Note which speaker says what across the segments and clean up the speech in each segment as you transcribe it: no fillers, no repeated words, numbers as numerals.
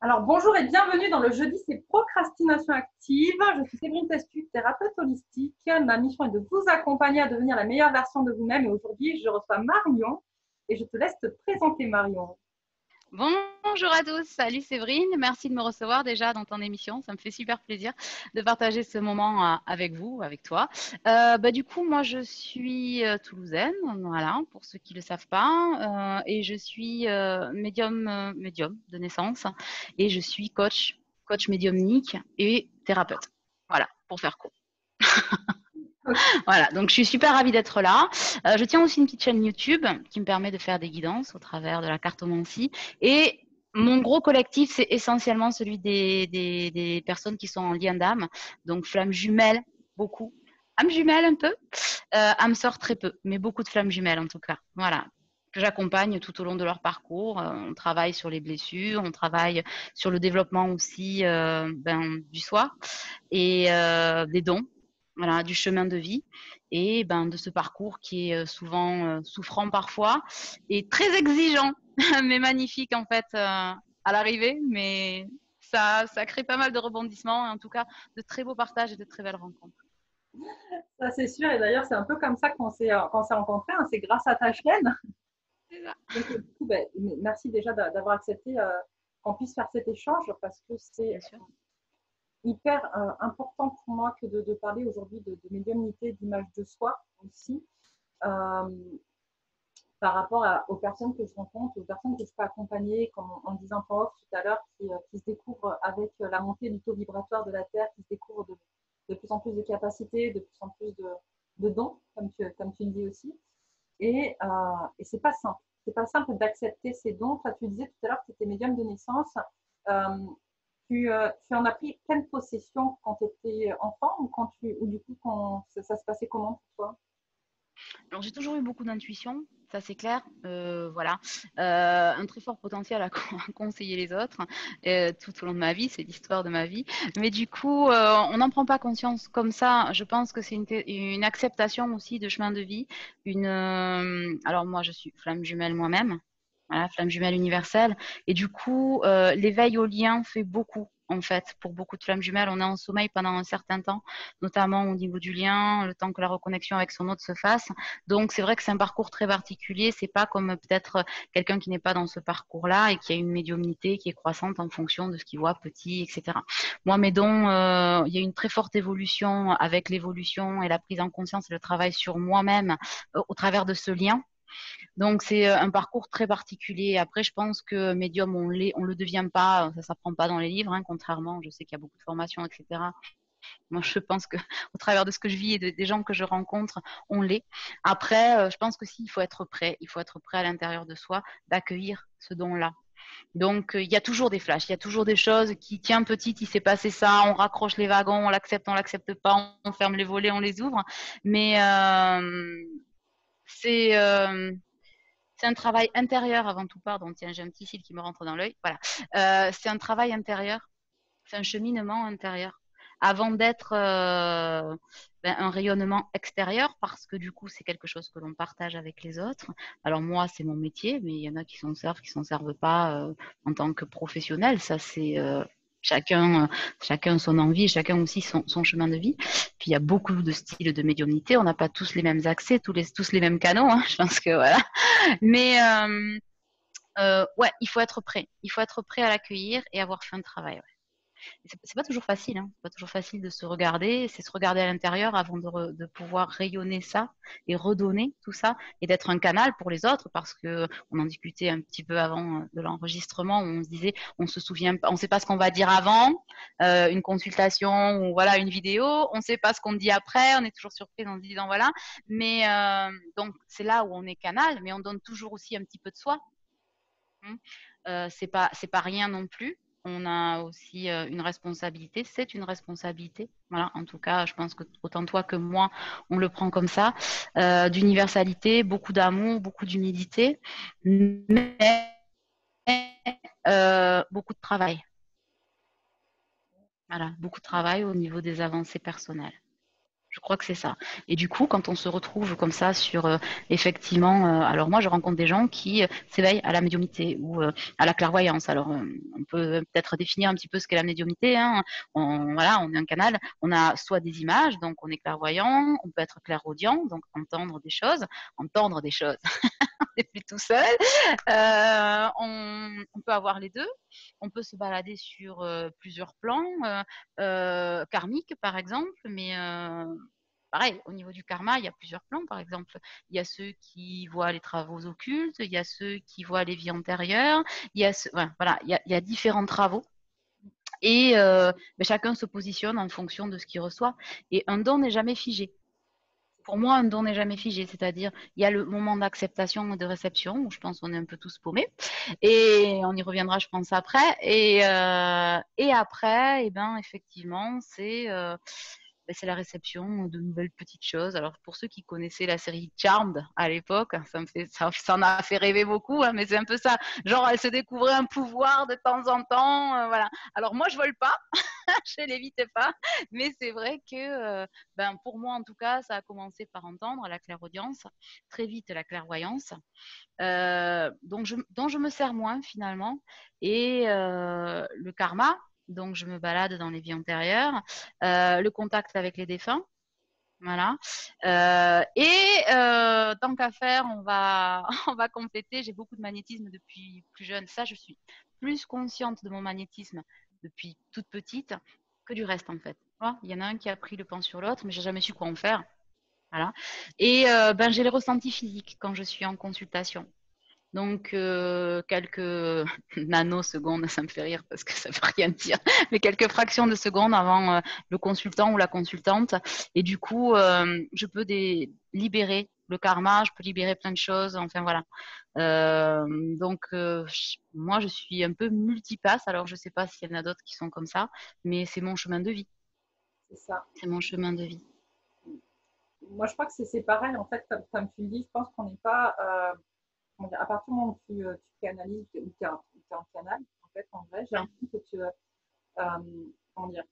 Speaker 1: Alors, bonjour et bienvenue dans le jeudi, c'est Procrastination Active. Je suis Séverine Testu, thérapeute holistique. Ma mission est de vous accompagner à devenir la meilleure version de vous-même. Et aujourd'hui, je reçois Marion et je te laisse te présenter, Marion.
Speaker 2: Bonjour à tous, salut Séverine, merci de me recevoir déjà dans ton émission, ça me fait super plaisir de partager ce moment avec vous, avec toi. Du coup, moi je suis toulousaine, voilà, pour ceux qui ne le savent pas, et je suis médium de naissance et je suis coach médiumnique et thérapeute. Voilà, pour faire court. Voilà, donc je suis super ravie d'être là. Je tiens aussi une petite chaîne YouTube qui me permet de faire des guidances au travers de la cartomancie. Et mon gros collectif, c'est essentiellement celui des personnes qui sont en lien d'âme. Donc flammes jumelles, beaucoup. Âme jumelle un peu, âme sœur très peu, mais beaucoup de flammes jumelles en tout cas. Voilà, que j'accompagne tout au long de leur parcours. On travaille sur les blessures, on travaille sur le développement aussi du soi et des dons, voilà, du chemin de vie et de ce parcours qui est souvent souffrant parfois et très exigeant, mais magnifique en fait à l'arrivée. Mais ça crée pas mal de rebondissements et en tout cas de très beaux partages et de très belles rencontres.
Speaker 1: Ça, c'est sûr. Et d'ailleurs, c'est un peu comme ça qu'on s'est rencontrés, hein. C'est grâce à ta chaîne.
Speaker 2: C'est ça.
Speaker 1: Donc, du coup, merci déjà d'avoir accepté qu'on puisse faire cet échange parce que c'est
Speaker 2: Bien sûr.
Speaker 1: hyper important pour moi que de parler aujourd'hui de médiumnité, d'image de soi aussi. Euh, Par rapport aux personnes que je rencontre, aux personnes que je peux accompagner, comme en disant en off tout à l'heure, qui se découvrent avec la montée du taux vibratoire de la Terre, qui se découvrent de plus en plus de capacités, de plus en plus de dons, comme tu le dis aussi. Et c'est pas simple. C'est pas simple d'accepter ces dons. Toi, tu disais tout à l'heure que tu étais médium de naissance. Euh, tu en as pris pleine possession quand tu étais enfant ou du coup quand ça se passait comment pour toi?
Speaker 2: Alors j'ai toujours eu beaucoup d'intuition, ça c'est clair, voilà. Un très fort potentiel à conseiller les autres tout au long de ma vie, c'est l'histoire de ma vie. Mais du coup, on n'en prend pas conscience comme ça. Je pense que c'est une acceptation aussi de chemin de vie. Alors moi, je suis flamme jumelle moi-même, voilà, flamme jumelle universelle. Et du coup, l'éveil au lien fait beaucoup. En fait, pour beaucoup de flammes jumelles, on est en sommeil pendant un certain temps, notamment au niveau du lien, le temps que la reconnexion avec son autre se fasse. Donc, c'est vrai que c'est un parcours très particulier. C'est pas comme peut-être quelqu'un qui n'est pas dans ce parcours-là et qui a une médiumnité qui est croissante en fonction de ce qu'il voit petit, etc. Moi, mes dons, il y a une très forte évolution avec l'évolution et la prise en conscience et le travail sur moi-même au travers de ce lien. Donc c'est un parcours très particulier. Après, je pense que médium, on le devient pas, ça s'apprend pas dans les livres, hein, contrairement, je sais qu'il y a beaucoup de formations, etc. Moi, je pense que au travers de ce que je vis et des gens que je rencontre, on l'est. Après, je pense que il faut être prêt. Il faut être prêt à l'intérieur de soi d'accueillir ce don-là. Donc, il y a toujours des flashs, il y a toujours des choses qui, tiens, petite, il s'est passé ça, on raccroche les wagons, on l'accepte pas, on ferme les volets, on les ouvre. Mais c'est c'est un travail intérieur avant tout, pardon, tiens, j'ai un petit cil qui me rentre dans l'œil. Voilà. C'est un travail intérieur, c'est un cheminement intérieur avant d'être un rayonnement extérieur parce que du coup, c'est quelque chose que l'on partage avec les autres. Alors moi, c'est mon métier, mais il y en a qui s'en servent pas en tant que professionnel. Ça, c'est chacun son envie, chacun aussi son chemin de vie. Puis il y a beaucoup de styles de médiumnité. On n'a pas tous les mêmes accès, tous les mêmes canaux. Hein. Je pense que voilà. Mais ouais, il faut être prêt. Il faut être prêt à l'accueillir et avoir fait un travail. Ouais. C'est pas toujours facile, hein. C'est pas toujours facile de se regarder. C'est se regarder à l'intérieur avant de pouvoir rayonner ça et redonner tout ça et d'être un canal pour les autres parce que on en discutait un petit peu avant de l'enregistrement où on se disait on se souvient pas, on sait pas ce qu'on va dire avant une consultation ou voilà une vidéo, on sait pas ce qu'on dit après, on est toujours surpris en se disant voilà. Mais donc c'est là où on est canal, mais on donne toujours aussi un petit peu de soi. C'est pas rien non plus. On a aussi une responsabilité, c'est une responsabilité. Voilà, en tout cas, je pense que autant toi que moi, on le prend comme ça, d'universalité, beaucoup d'amour, beaucoup d'humilité, mais beaucoup de travail. Voilà, beaucoup de travail au niveau des avancées personnelles. Je crois que c'est ça. Et du coup, quand on se retrouve comme ça sur effectivement, alors moi je rencontre des gens qui s'éveillent à la médiumnité ou à la clairvoyance. Alors on peut peut-être définir un petit peu ce qu'est la médiumnité. Hein. Voilà, on est un canal. On a soit des images, donc on est clairvoyant. On peut être clairaudient, donc entendre des choses. On n'est plus tout seul. On peut avoir les deux. On peut se balader sur plusieurs plans karmiques, par exemple, mais pareil, au niveau du karma, il y a plusieurs plans, par exemple. Il y a ceux qui voient les travaux occultes, il y a ceux qui voient les vies antérieures, voilà, il y a différents travaux. Et chacun se positionne en fonction de ce qu'il reçoit. Et un don n'est jamais figé. Pour moi, un don n'est jamais figé, c'est-à-dire il y a le moment d'acceptation et de réception où je pense qu'on est un peu tous paumés, et on y reviendra, je pense, après. Et après, eh ben, effectivement, c'est la réception de nouvelles petites choses. Alors, pour ceux qui connaissaient la série Charmed à l'époque, ça en a fait rêver beaucoup, hein, mais c'est un peu ça. Genre, elle se découvrait un pouvoir de temps en temps. Voilà. Alors, moi, je vole pas, je l'évitais pas, mais c'est vrai que, pour moi, en tout cas, ça a commencé par entendre la clairaudience, très vite la clairvoyance, dont je me sers moins finalement, et le karma. Donc, je me balade dans les vies antérieures, le contact avec les défunts, voilà. Tant qu'à faire, on va compléter. J'ai beaucoup de magnétisme depuis plus jeune. Ça, je suis plus consciente de mon magnétisme depuis toute petite que du reste, en fait. Voilà. Il y en a un qui a pris le pan sur l'autre, mais j'ai jamais su quoi en faire. Voilà. Et j'ai les ressentis physiques quand je suis en consultation. Donc, quelques nanosecondes, ça me fait rire parce que ça ne veut rien dire, mais quelques fractions de secondes avant le consultant ou la consultante. Et du coup, je peux libérer le karma, je peux libérer plein de choses. Enfin, voilà. Moi, je suis un peu multipasse. Alors, je ne sais pas s'il y en a d'autres qui sont comme ça, mais c'est mon chemin de vie.
Speaker 1: C'est ça.
Speaker 2: C'est mon chemin de vie.
Speaker 1: Moi, je crois que c'est pareil, en fait, comme tu le dis, je pense qu'on n'est pas, à partir du moment où tu canalises, ou tu es, en canal, en fait, en vrai, j'ai l'impression que comment dire,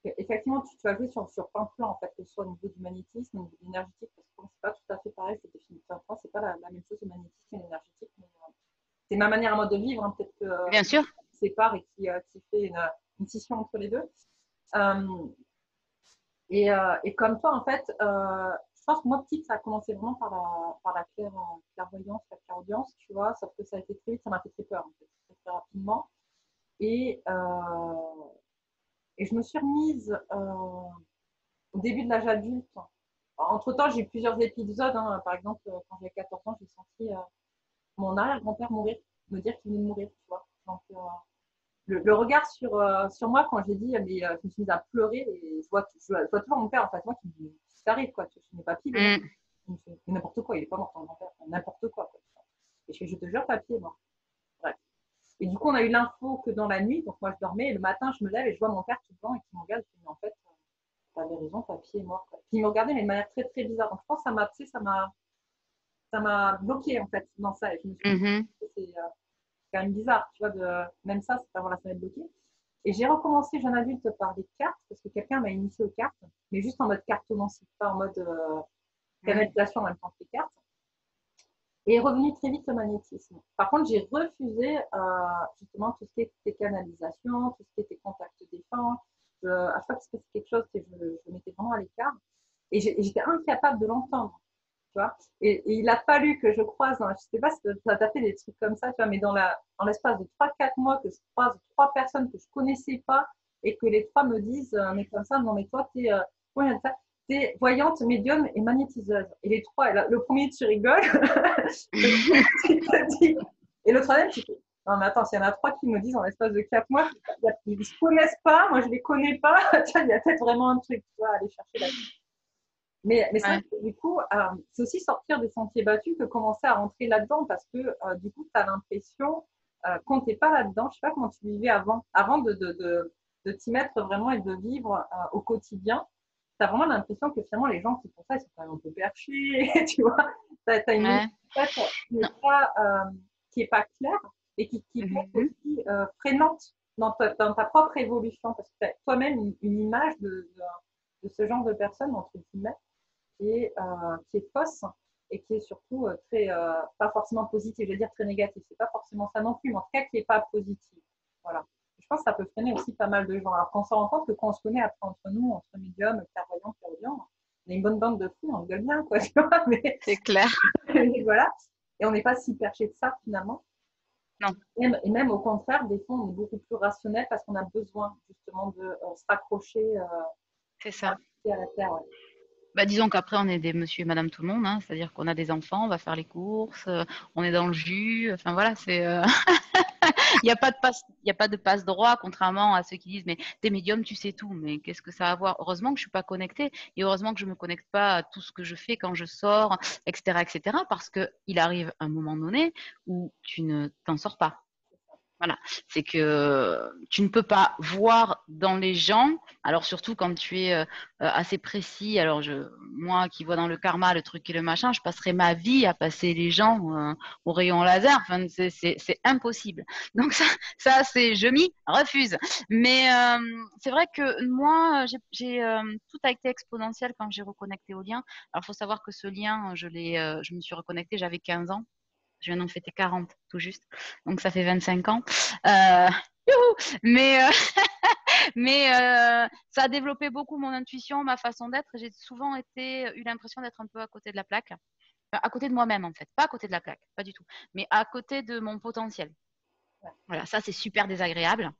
Speaker 1: effectivement, tu as joué sur plein de plans, en fait, que ce soit au niveau du magnétisme, au niveau énergétique, parce que c'est pas tout à fait pareil, c'est défini. Enfin, c'est pas la même chose, le magnétisme et l'énergétique, mais c'est ma manière à moi de vivre, hein, peut-être que
Speaker 2: Bien sûr.
Speaker 1: qui sépare et qui fait une scission entre les deux. Euh, et comme toi, en fait, je pense que moi, petite, ça a commencé vraiment par la clairvoyance, la clairaudience, tu vois, sauf que ça a été très vite, ça m'a fait très peur, en fait, très rapidement. Et, euh, et je me suis remise au début de l'âge adulte. Entre-temps, j'ai eu plusieurs épisodes. Hein. Par exemple, quand j'avais 14 ans, j'ai senti mon arrière-grand-père mourir, me dire qu'il venait de mourir, tu vois. Donc, le regard sur moi quand j'ai dit, mais je me suis mise à pleurer et je vois toujours mon père en face de moi qui me dit, qu'est-ce qui t'arrive, quoi, tu n'es pas pile. Il me fait, n'importe quoi, il est pas mort, ton grand-père, n'importe quoi, quoi. Et je fais, je te jure, papy est mort. Bref. Et du coup, on a eu l'info que dans la nuit, donc moi je dormais, et le matin, je me lève et je vois mon père tout devant et qui me regarde, et qui me dit, en fait, t'avais raison, papy est mort. Quoi. Puis il me regardait, mais de manière très, très bizarre. Donc je pense que ça m'a bloqué, en fait, dans ça. Et je me suis dit, c'est quand même bizarre, tu vois, même ça, c'est pas voilà, ça m'a bloqué. Et j'ai recommencé jeune adulte par des cartes, parce que quelqu'un m'a initié aux cartes, mais juste en mode cartomancie, pas en mode canalisation en même temps que les cartes. Et est revenu très vite le magnétisme. Par contre, j'ai refusé justement tout ce qui était canalisation, tout ce qui était contact défunt. À chaque fois que c'était quelque chose que je mettais vraiment à l'écart. Et j'étais incapable de l'entendre. Tu vois, et il a fallu que je croise, hein, je sais pas si ça t'a fait des trucs comme ça, tu vois, mais dans l'espace de 3-4 mois, que je croise 3 personnes que je connaissais pas et que les 3 me disent, mais comme ça, non, mais toi, t'es voyante, médium et magnétiseuse. Et les 3, le premier, tu rigoles. Et le troisième, tu fais, non, mais attends, s'il y en a 3 qui me disent en l'espace de 4 mois, ils ne se connaissent pas, moi je les connais pas, il y a peut-être vraiment un truc, tu vois, à aller chercher là. Mais c'est vrai que du coup, c'est aussi sortir des sentiers battus que commencer à rentrer là-dedans parce que du coup, tu as l'impression, quand tu n'es pas là-dedans, je ne sais pas comment tu vivais avant de t'y mettre vraiment et de vivre au quotidien, tu as vraiment l'impression que finalement, les gens qui font ça, ils sont quand même un peu perchés, tu vois. Tu as une tête qui n'est pas claire et qui peut être aussi freinante dans ta propre évolution parce que tu as toi-même une image de ce genre de personne, entre guillemets, qui est fausse et qui est surtout très, pas forcément positive, je veux dire très négative. C'est pas forcément ça non plus, mais en tout cas qui n'est pas positive. Voilà. Je pense que ça peut freiner aussi pas mal de gens. Alors qu'on se rend compte que quand on se connaît après entre nous, entre médiums, clairvoyants, clairvoyants, on est une bonne bande de fous, on rigole bien, quoi, tu vois, mais
Speaker 2: C'est clair.
Speaker 1: voilà. Et on n'est pas si perché de ça finalement.
Speaker 2: Non.
Speaker 1: Et même au contraire, des fois, on est beaucoup plus rationnel parce qu'on a besoin justement de se raccrocher
Speaker 2: C'est ça.
Speaker 1: à la terre. Ouais.
Speaker 2: Bah, disons qu'après, on est des monsieur et madame tout le monde, hein, c'est-à-dire qu'on a des enfants, on va faire les courses, on est dans le jus, enfin voilà, c'est il n'y a pas de passe, il y a pas de passe droit, contrairement à ceux qui disent mais t'es médium, tu sais tout, mais qu'est-ce que ça a à voir? Heureusement que je suis pas connectée et heureusement que je me connecte pas à tout ce que je fais quand je sors, etc., parce que il arrive un moment donné où tu ne t'en sors pas. Voilà, c'est que tu ne peux pas voir dans les gens, alors surtout quand tu es assez précis. Alors moi qui vois dans le karma le truc et le machin, je passerai ma vie à passer les gens au rayon laser. Enfin, c'est impossible. Donc ça c'est je m'y refuse. Mais c'est vrai que moi j'ai tout a été exponentiel quand j'ai reconnecté au lien. Alors il faut savoir que ce lien, je me suis reconnectée, j'avais 15 ans. Je viens d'en fêter 40 tout juste, donc ça fait 25 ans. Euh, mais ça a développé beaucoup mon intuition, ma façon d'être. J'ai souvent eu l'impression d'être un peu à côté de la plaque, enfin, à côté de moi-même en fait, pas à côté de la plaque, pas du tout, mais à côté de mon potentiel. Voilà, ça c'est super désagréable.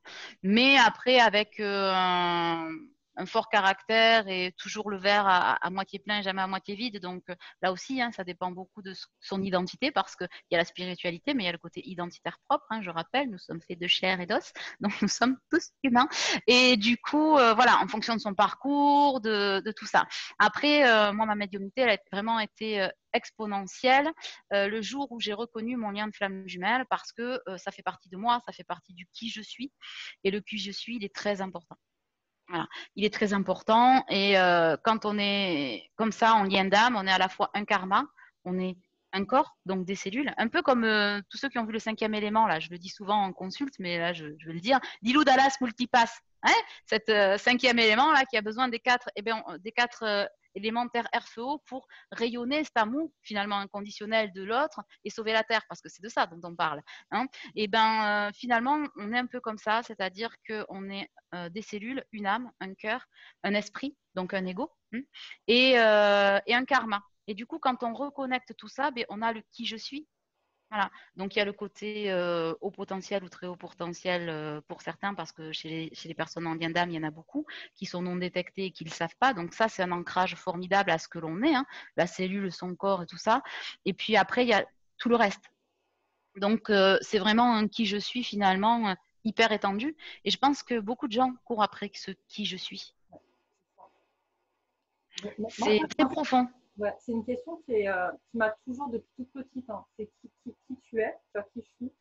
Speaker 2: Mais après, avec un fort caractère et toujours le verre à moitié plein et jamais à moitié vide. Donc là aussi, hein, ça dépend beaucoup de son identité parce qu'il y a la spiritualité, mais il y a le côté identitaire propre. Hein, je rappelle, nous sommes faits de chair et d'os, donc nous sommes tous humains. Et du coup, voilà, en fonction de son parcours, de tout ça. Après, moi, ma médiumnité, elle a vraiment été exponentielle le jour où j'ai reconnu mon lien de flamme jumelle parce que ça fait partie de moi, ça fait partie du qui je suis. Et le qui je suis, il est très important. Voilà. Il est très important et quand on est comme ça en lien d'âme, on est à la fois un karma, on est un corps, donc des cellules, un peu comme tous ceux qui ont vu le cinquième élément, là, je le dis souvent en consulte, mais là, je vais le dire, Dilou Dallas Multipass, hein, cet cinquième élément, là, qui a besoin des quatre, des quatre éléments terre, air, feu, eau pour rayonner cet amour, finalement inconditionnel de l'autre et sauver la terre, parce que c'est de ça dont on parle. Hein. Et ben, finalement, on est un peu comme ça, c'est-à-dire qu'on est des cellules, une âme, un cœur, un esprit, donc un ego, et un karma. Et du coup, quand on reconnecte tout ça, ben, on a le qui je suis. Voilà. Donc, il y a le côté haut potentiel ou très haut potentiel pour certains, parce que chez les personnes en lien d'âme, il y en a beaucoup qui sont non détectées et qui ne le savent pas. Donc, ça, c'est un ancrage formidable à ce que l'on est, hein, la cellule, son corps et tout ça. Et puis après, il y a tout le reste. Donc, c'est vraiment un qui je suis finalement hyper étendu. Et je pense que beaucoup de gens courent après ce qui je suis. C'est très profond.
Speaker 1: Ouais, c'est une question qui m'a toujours depuis toute petite. Hein. C'est qui tu es, qui je suis.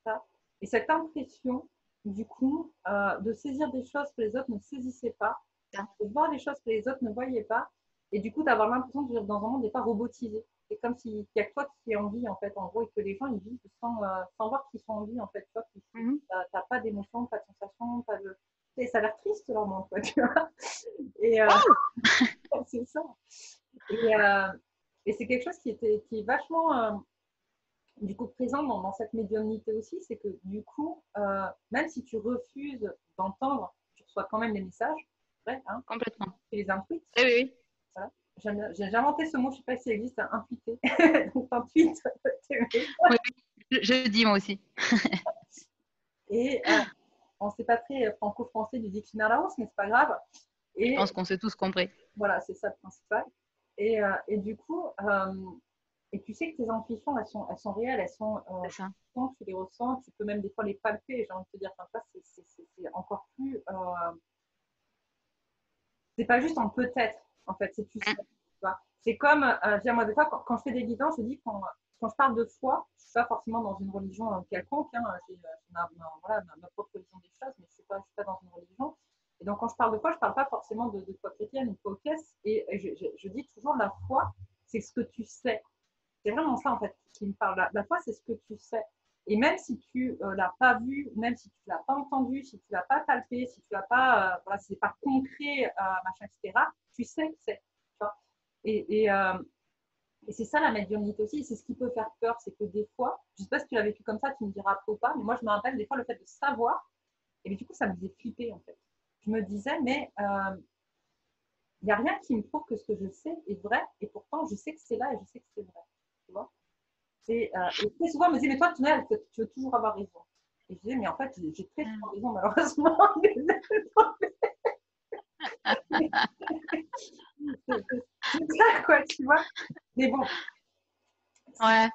Speaker 1: Ça. Et cette impression, du coup, de saisir des choses que les autres ne saisissaient pas, de voir des choses que les autres ne voyaient pas, et du coup d'avoir l'impression de vivre dans un monde des pas robotisé. C'est comme s'il n'y a que toi qui es en vie, en fait, en gros, et que les gens, ils vivent sans voir qu'ils sont en vie, en fait. Tu n'as pas d'émotion, pas de sensation, pas de... Et ça a l'air triste, leur monde, quoi, tu vois. Et c'est ça. Et c'est quelque chose qui est vachement du coup présent dans cette médiumnité aussi, c'est que du coup, même si tu refuses d'entendre, tu reçois quand même les messages, vrai, hein,
Speaker 2: Complètement.
Speaker 1: tu les intuites.
Speaker 2: Oui, oui.
Speaker 1: Voilà. J'ai inventé ce mot, je ne sais pas s'il existe, intuiter. Donc, t'intuites.
Speaker 2: Oui, je dis moi aussi.
Speaker 1: Et on ne sait pas très franco-français du dictionnaire Larousse, mais c'est pas grave. Et
Speaker 2: je pense qu'on s'est tous compris.
Speaker 1: Voilà, c'est ça le principal. Et du coup, et tu sais que tes intuitions, elles sont réelles, elles sont,
Speaker 2: ça.
Speaker 1: tu les ressens, tu peux même des fois les palper, j'ai envie de te dire, enfin, ça, c'est encore plus, c'est pas juste en peut-être, en fait, c'est tu sais. C'est comme, moi, des fois, quand je fais des guidances, je dis, quand je parle de foi, je ne suis pas forcément dans une religion quelconque, hein, j'ai voilà, ma propre vision des choses, mais je ne suis pas dans une religion. Et donc, quand je parle de foi, je ne parle pas forcément de foi chrétienne ou foi caisse. Et je dis toujours, la foi, c'est ce que tu sais. C'est vraiment ça, en fait, qui me parle. La foi, c'est ce que tu sais. Et même si tu l'as pas vu, même si tu l'as pas entendu, si tu l'as pas palpé, si tu l'as pas, voilà, si c'est pas concret, machin, etc., tu sais que c'est. Tu vois. Et, et, euh, et c'est ça la médiumnité aussi, c'est ce qui peut faire peur, c'est que des fois, je sais pas si tu l'as vécu comme ça, tu me diras après ou pas, mais moi je me rappelle des fois le fait de savoir, et du coup ça me faisait flipper en fait. Je me disais, mais il n'y a rien qui me prouve que ce que je sais est vrai, et pourtant je sais que c'est là et je sais que c'est vrai. Tu vois. Et très souvent, on me dit, mais toi, tu veux toujours avoir raison. Et je disais, mais en fait, j'ai très souvent raison, malheureusement. C'est ça, quoi, tu vois. Mais bon.
Speaker 2: Ouais.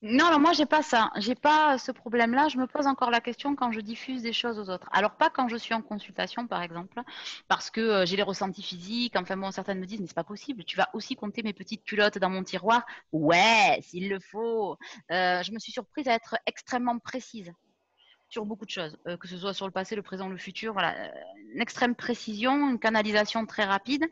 Speaker 2: Non, alors moi, j'ai pas ça. J'ai pas ce problème-là. Je me pose encore la question quand je diffuse des choses aux autres. Alors, pas quand je suis en consultation, par exemple, parce que j'ai les ressentis physiques. Enfin bon, certaines me disent, mais c'est pas possible. Tu vas aussi compter mes petites culottes dans mon tiroir. Ouais, s'il le faut. Je me suis surprise à être extrêmement précise sur beaucoup de choses, que ce soit sur le passé, le présent, le futur. Voilà, une extrême précision, une canalisation très rapide.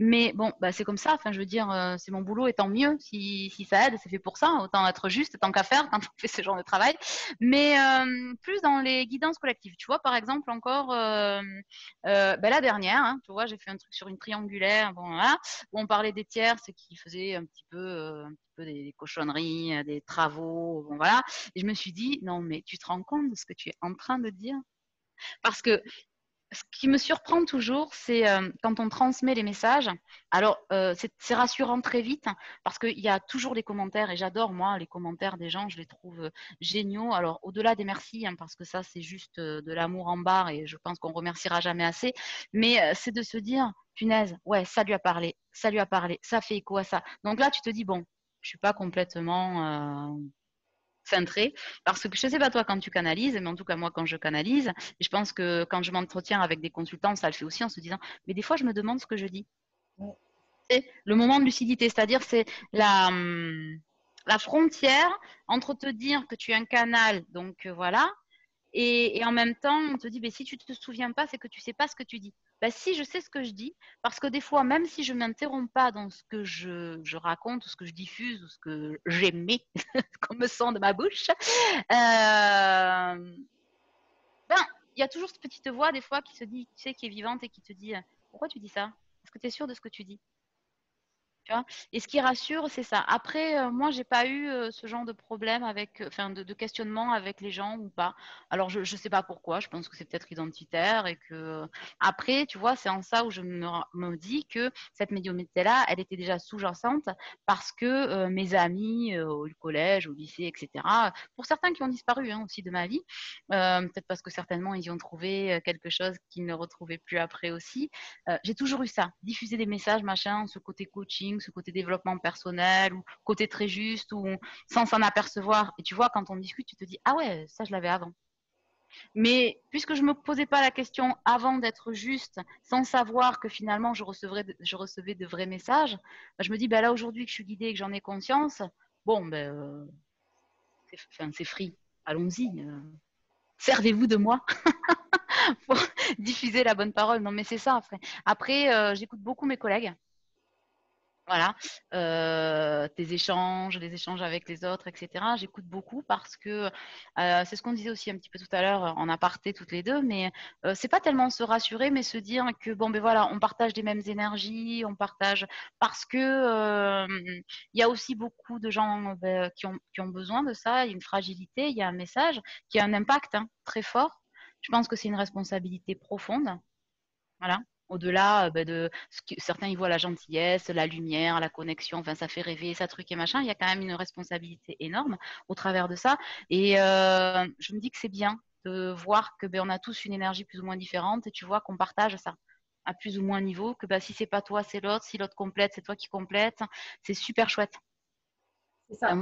Speaker 2: Mais bon, bah, c'est comme ça. Enfin, je veux dire, c'est mon boulot et tant mieux si ça aide. C'est fait pour ça. Autant être juste, tant qu'à faire quand on fait ce genre de travail. Mais plus dans les guidances collectives. Tu vois, par exemple, encore ben, la dernière, hein, tu vois, j'ai fait un truc sur une triangulaire. Bon, voilà, où on parlait des tiers, c'est qui faisaient un petit peu des cochonneries, des travaux. Bon, voilà. Et je me suis dit, non, mais tu te rends compte de ce que tu es en train de dire? Parce que ce qui me surprend toujours, c'est quand on transmet les messages. Alors, c'est rassurant très vite parce qu'il y a toujours les commentaires et j'adore, moi, les commentaires des gens, je les trouve géniaux. Alors, au-delà des merci, hein, parce que ça, c'est juste de l'amour en barre et je pense qu'on remerciera jamais assez, mais c'est de se dire, punaise, ouais, ça lui a parlé, ça fait écho à ça. Donc là, tu te dis, bon, je suis pas complètement cintré, parce que je sais pas toi quand tu canalises, mais en tout cas moi quand je canalise, et je pense que quand je m'entretiens avec des consultants, ça le fait aussi en se disant, mais des fois je me demande ce que je dis. C'est le moment de lucidité, c'est-à-dire c'est la frontière entre te dire que tu es un canal, donc voilà, et en même temps, on te dit, ben, si tu te souviens pas, c'est que tu sais pas ce que tu dis. Ben, si, je sais ce que je dis, parce que des fois, même si je m'interromps pas dans ce que je raconte, ou ce que je diffuse, ou ce que j'émets comme son de ma bouche, ben, il y a toujours cette petite voix, des fois, qui se dit, tu sais, qui est vivante et qui te dit, pourquoi tu dis ça? Est-ce que tu es sûr de ce que tu dis? Tu vois. Et ce qui rassure, c'est ça. Après, moi, j'ai pas eu ce genre de problème avec, enfin, de questionnement avec les gens ou pas. Alors, je sais pas pourquoi. Je pense que c'est peut-être identitaire et que après, tu vois, c'est en ça où je me dis que cette médiumnité-là, elle était déjà sous-jacente parce que mes amis au collège, au lycée, etc. Pour certains qui ont disparu hein, aussi de ma vie, peut-être parce que certainement ils y ont trouvé quelque chose qu'ils ne retrouvaient plus après aussi. J'ai toujours eu ça, diffuser des messages, machin, ce côté coaching, ce côté développement personnel, ou côté très juste, ou sans s'en apercevoir. Et tu vois, quand on discute, tu te dis, ah ouais, ça je l'avais avant. Mais puisque je me posais pas la question avant d'être juste, sans savoir que finalement je recevais de vrais messages, bah, je me dis, bah là aujourd'hui que je suis guidée et que j'en ai conscience, bon, ben, c'est free, allons-y. Servez-vous de moi pour diffuser la bonne parole. Non, mais c'est ça. Après j'écoute beaucoup mes collègues. Voilà, tes échanges, les échanges avec les autres, etc. J'écoute beaucoup parce que c'est ce qu'on disait aussi un petit peu tout à l'heure en aparté toutes les deux, mais c'est pas tellement se rassurer, mais se dire que bon ben voilà, on partage des mêmes énergies, on partage parce que il y a aussi beaucoup de gens qui ont besoin de ça, il y a une fragilité, il y a un message qui a un impact hein, très fort. Je pense que c'est une responsabilité profonde. Voilà. Au-delà de ce que certains y voient la gentillesse, la lumière, la connexion, enfin ça fait rêver, ça truc et machin, il y a quand même une responsabilité énorme au travers de ça. Et je me dis que c'est bien de voir que ben, on a tous une énergie plus ou moins différente et tu vois qu'on partage ça à plus ou moins niveau, que ben, si c'est pas toi, c'est l'autre, si l'autre complète, c'est toi qui complète. C'est super chouette.
Speaker 1: C'est
Speaker 2: Enfin,
Speaker 1: ça.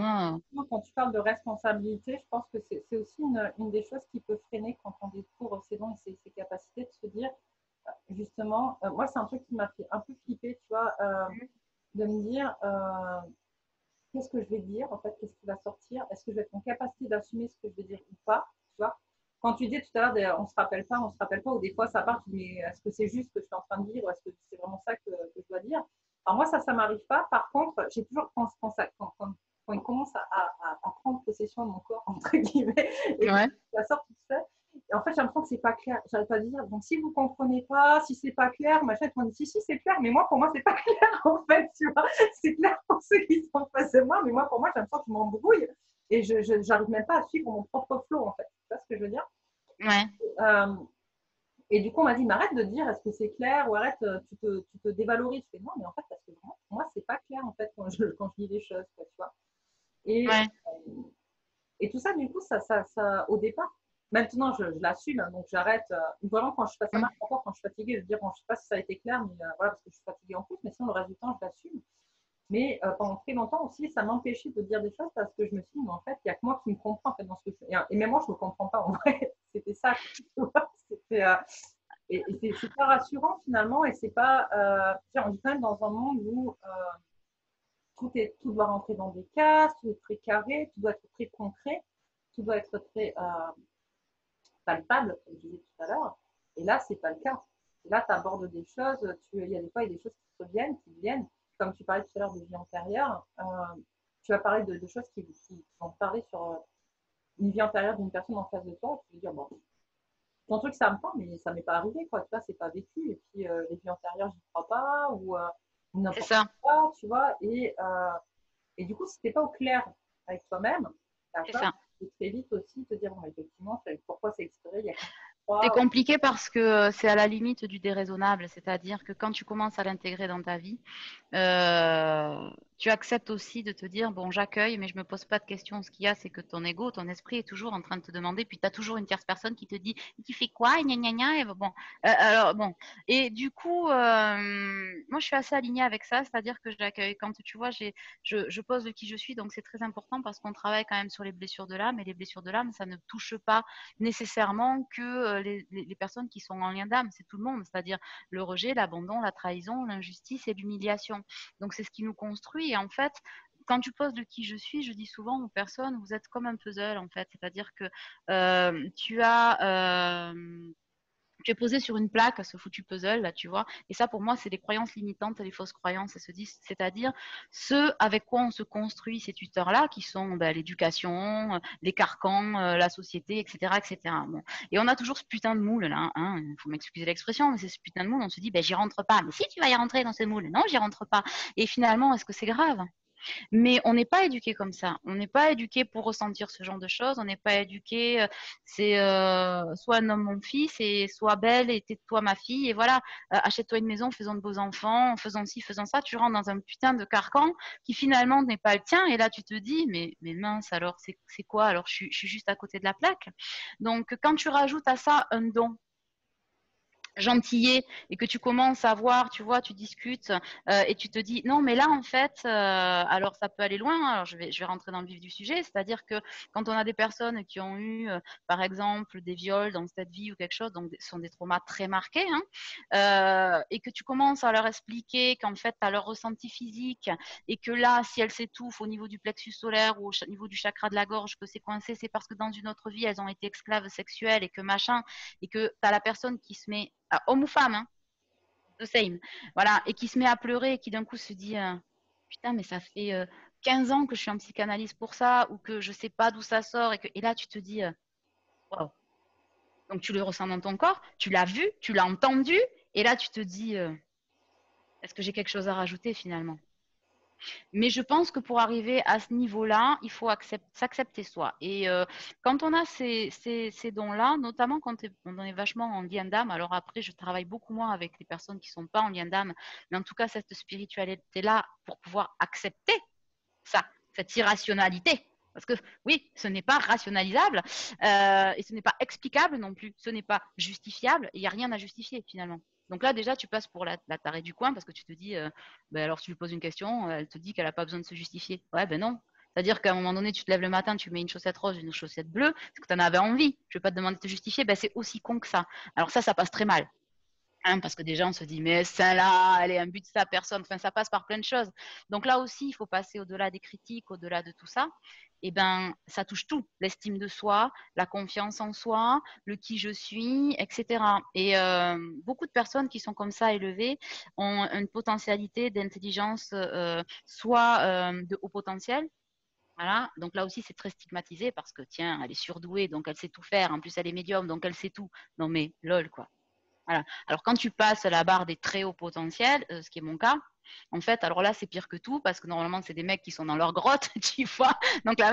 Speaker 2: moi,
Speaker 1: Quand tu parles de responsabilité, je pense que c'est aussi une des choses qui peut freiner quand on découvre ses dons et ses capacités de se dire, justement, moi, c'est un truc qui m'a fait un peu flipper, tu vois, de me dire, qu'est-ce que je vais dire, en fait, qu'est-ce qui va sortir, est-ce que je vais être en capacité d'assumer ce que je vais dire ou pas, tu vois. Quand tu dis tout à l'heure, on se rappelle pas, ou des fois ça part, mais est-ce que c'est juste ce que je suis en train de dire, ou est-ce que c'est vraiment ça que je dois dire. Alors moi, ça m'arrive pas. Par contre, j'ai toujours, quand il commence à prendre possession de mon corps, entre guillemets, et
Speaker 2: Ouais.
Speaker 1: que ça sort tout seul. Et en fait, j'ai l'impression que c'est pas clair. J'arrive pas à dire. Donc, si vous comprenez pas, si c'est pas clair, machin, on dit si, c'est clair, mais moi, pour moi, c'est pas clair, en fait, tu vois. C'est clair pour ceux qui sont en face de moi, mais moi, pour moi, j'ai l'impression que je m'embrouille et je j'arrive même pas à suivre mon propre flow, en fait. Tu vois ce que je veux dire?
Speaker 2: Ouais.
Speaker 1: Euh, et du coup, on m'a dit, mais arrête de dire est-ce que c'est clair ou arrête, tu te dévalorises. Je fais non, mais en fait, parce que vraiment, pour moi, c'est pas clair, en fait, quand je dis les choses, quoi, tu vois. Et,
Speaker 2: Ouais.
Speaker 1: et tout ça, du coup, au départ, maintenant, je l'assume, hein, donc j'arrête. Vraiment, quand je fais ça
Speaker 2: Mm.
Speaker 1: marche encore quand je suis fatiguée, je veux dire, bon, je sais pas si ça a été clair, mais voilà, parce que je suis fatiguée en plus, mais sinon, le reste du temps, je l'assume. Mais pendant très longtemps aussi, ça m'empêchait de dire des choses parce que je me suis dit, mais en fait, il n'y a que moi qui me comprends en fait, dans ce que je fais. Et même moi, je ne me comprends pas en vrai. C'était ça. C'était, et c'est pas rassurant finalement. Et c'est pas. On vit quand même dans un monde où tout doit rentrer dans des cases, tout est très carré, tout doit être très concret, tout doit être très palpable, comme je disais tout à l'heure. Et là, c'est pas le cas. Et là, tu abordes des choses, il y a des fois, il y a des choses qui reviennent, qui viennent. Comme tu parlais tout à l'heure de vie antérieure, tu vas parler de choses qui vont parler sur une vie antérieure d'une personne en face de toi. Tu veux dire, bon, ton truc, ça me parle, mais ça m'est pas arrivé, quoi. Tu vois, c'est pas vécu. Et puis, les vies antérieures, j'y crois pas, ou
Speaker 2: C'est
Speaker 1: n'importe
Speaker 2: ça.
Speaker 1: quoi, tu vois. Et du coup, si t'es pas au clair avec toi-même, t'as
Speaker 2: C'est
Speaker 1: peur
Speaker 2: ça.
Speaker 1: de très vite aussi te dire, bon, effectivement, pourquoi c'est expiré, il y a
Speaker 2: C'est
Speaker 1: quoi.
Speaker 2: compliqué parce que c'est à la limite du déraisonnable, c'est-à-dire que quand tu commences à l'intégrer dans ta vie, tu acceptes aussi de te dire, bon, j'accueille, mais je me pose pas de questions. Ce qu'il y a, c'est que ton ego, ton esprit est toujours en train de te demander, puis tu as toujours une tierce personne qui te dit, tu fais quoi, gna gna gna, et bon, alors bon. Et du coup, moi, je suis assez alignée avec ça, c'est-à-dire que j'accueille. Quand tu vois, je pose de qui je suis, donc c'est très important parce qu'on travaille quand même sur les blessures de l'âme, et les blessures de l'âme, ça ne touche pas nécessairement que les personnes qui sont en lien d'âme, c'est tout le monde, c'est-à-dire le rejet, l'abandon, la trahison, l'injustice et l'humiliation. Donc c'est ce qui nous construit. Et en fait, quand tu poses de qui je suis, je dis souvent aux personnes, vous êtes comme un puzzle en fait, c'est-à-dire que tu es posé sur une plaque, ce foutu puzzle là, tu vois. Et ça, pour moi, c'est les croyances limitantes et les fausses croyances. C'est-à-dire ce avec quoi on se construit ces tuteurs-là, qui sont l'éducation, les carcans, la société, etc., etc. Bon. Et on a toujours ce putain de moule là. Hein. Il faut m'excuser l'expression, mais c'est ce putain de moule. On se dit, j'y rentre pas. Mais si tu vas y rentrer dans ce moule, non, j'y rentre pas. Et finalement, est-ce que c'est grave? Mais on n'est pas éduqué comme ça. On n'est pas éduqué pour ressentir ce genre de choses. On n'est pas éduqué. C'est soit un homme mon fils et soit belle et tais-toi ma fille et voilà. Achète-toi une maison, faisons de beaux enfants, faisons ci, faisons ça. Tu rentres dans un putain de carcan qui finalement n'est pas le tien. Et là tu te dis mais mince alors c'est quoi? Alors je suis juste à côté de la plaque. Donc quand tu rajoutes à ça un don gentillet et que tu commences à voir, tu vois, tu discutes et tu te dis non mais là en fait, alors ça peut aller loin. Hein. Alors je vais rentrer dans le vif du sujet, c'est-à-dire que quand on a des personnes qui ont eu par exemple des viols dans cette vie ou quelque chose, donc ce sont des traumas très marqués, hein, et que tu commences à leur expliquer qu'en fait tu as leur ressenti physique et que là si elles s'étouffent au niveau du plexus solaire ou au niveau du chakra de la gorge, que c'est coincé, c'est parce que dans une autre vie elles ont été esclaves sexuelles et que machin, et que tu as la personne qui se met homme ou femme, hein, the same. Voilà, et qui se met à pleurer et qui d'un coup se dit putain, mais ça fait 15 ans que je suis en psychanalyse pour ça, ou que je sais pas d'où ça sort, et là tu te dis wow. Donc tu le ressens dans ton corps, tu l'as vu, tu l'as entendu, et là tu te dis est-ce que j'ai quelque chose à rajouter finalement? Mais je pense que pour arriver à ce niveau-là, il faut s'accepter soi. Et quand on a ces dons-là, notamment quand on est vachement en lien d'âme, alors après, je travaille beaucoup moins avec les personnes qui ne sont pas en lien d'âme, mais en tout cas, cette spiritualité-là, pour pouvoir accepter ça, cette irrationalité. Parce que oui, ce n'est pas rationalisable et ce n'est pas explicable non plus, ce n'est pas justifiable, et il n'y a rien à justifier finalement. Donc là, déjà, tu passes pour la tarée du coin parce que tu te dis, alors tu lui poses une question, elle te dit qu'elle n'a pas besoin de se justifier. Ouais, ben non. C'est-à-dire qu'à un moment donné, tu te lèves le matin, tu mets une chaussette rose, une chaussette bleue, c'est que tu en avais envie. Je ne vais pas te demander de te justifier, ben c'est aussi con que ça. Alors ça passe très mal. Hein, parce que déjà, on se dit, mais celle-là, elle est un but de sa personne. Enfin, ça passe par plein de choses. Donc là aussi, il faut passer au-delà des critiques, au-delà de tout ça. Et ben, ça touche tout. L'estime de soi, la confiance en soi, le qui je suis, etc. Et beaucoup de personnes qui sont comme ça élevées ont une potentialité d'intelligence soit de haut potentiel, Voilà, donc là aussi c'est très stigmatisé parce que tiens, elle est surdouée, donc elle sait tout faire, en plus elle est médium, donc elle sait tout. Non mais lol quoi. Voilà. Alors quand tu passes la barre des très hauts potentiels, ce qui est mon cas, en fait, alors là c'est pire que tout parce que normalement c'est des mecs qui sont dans leur grotte, tu vois. Donc la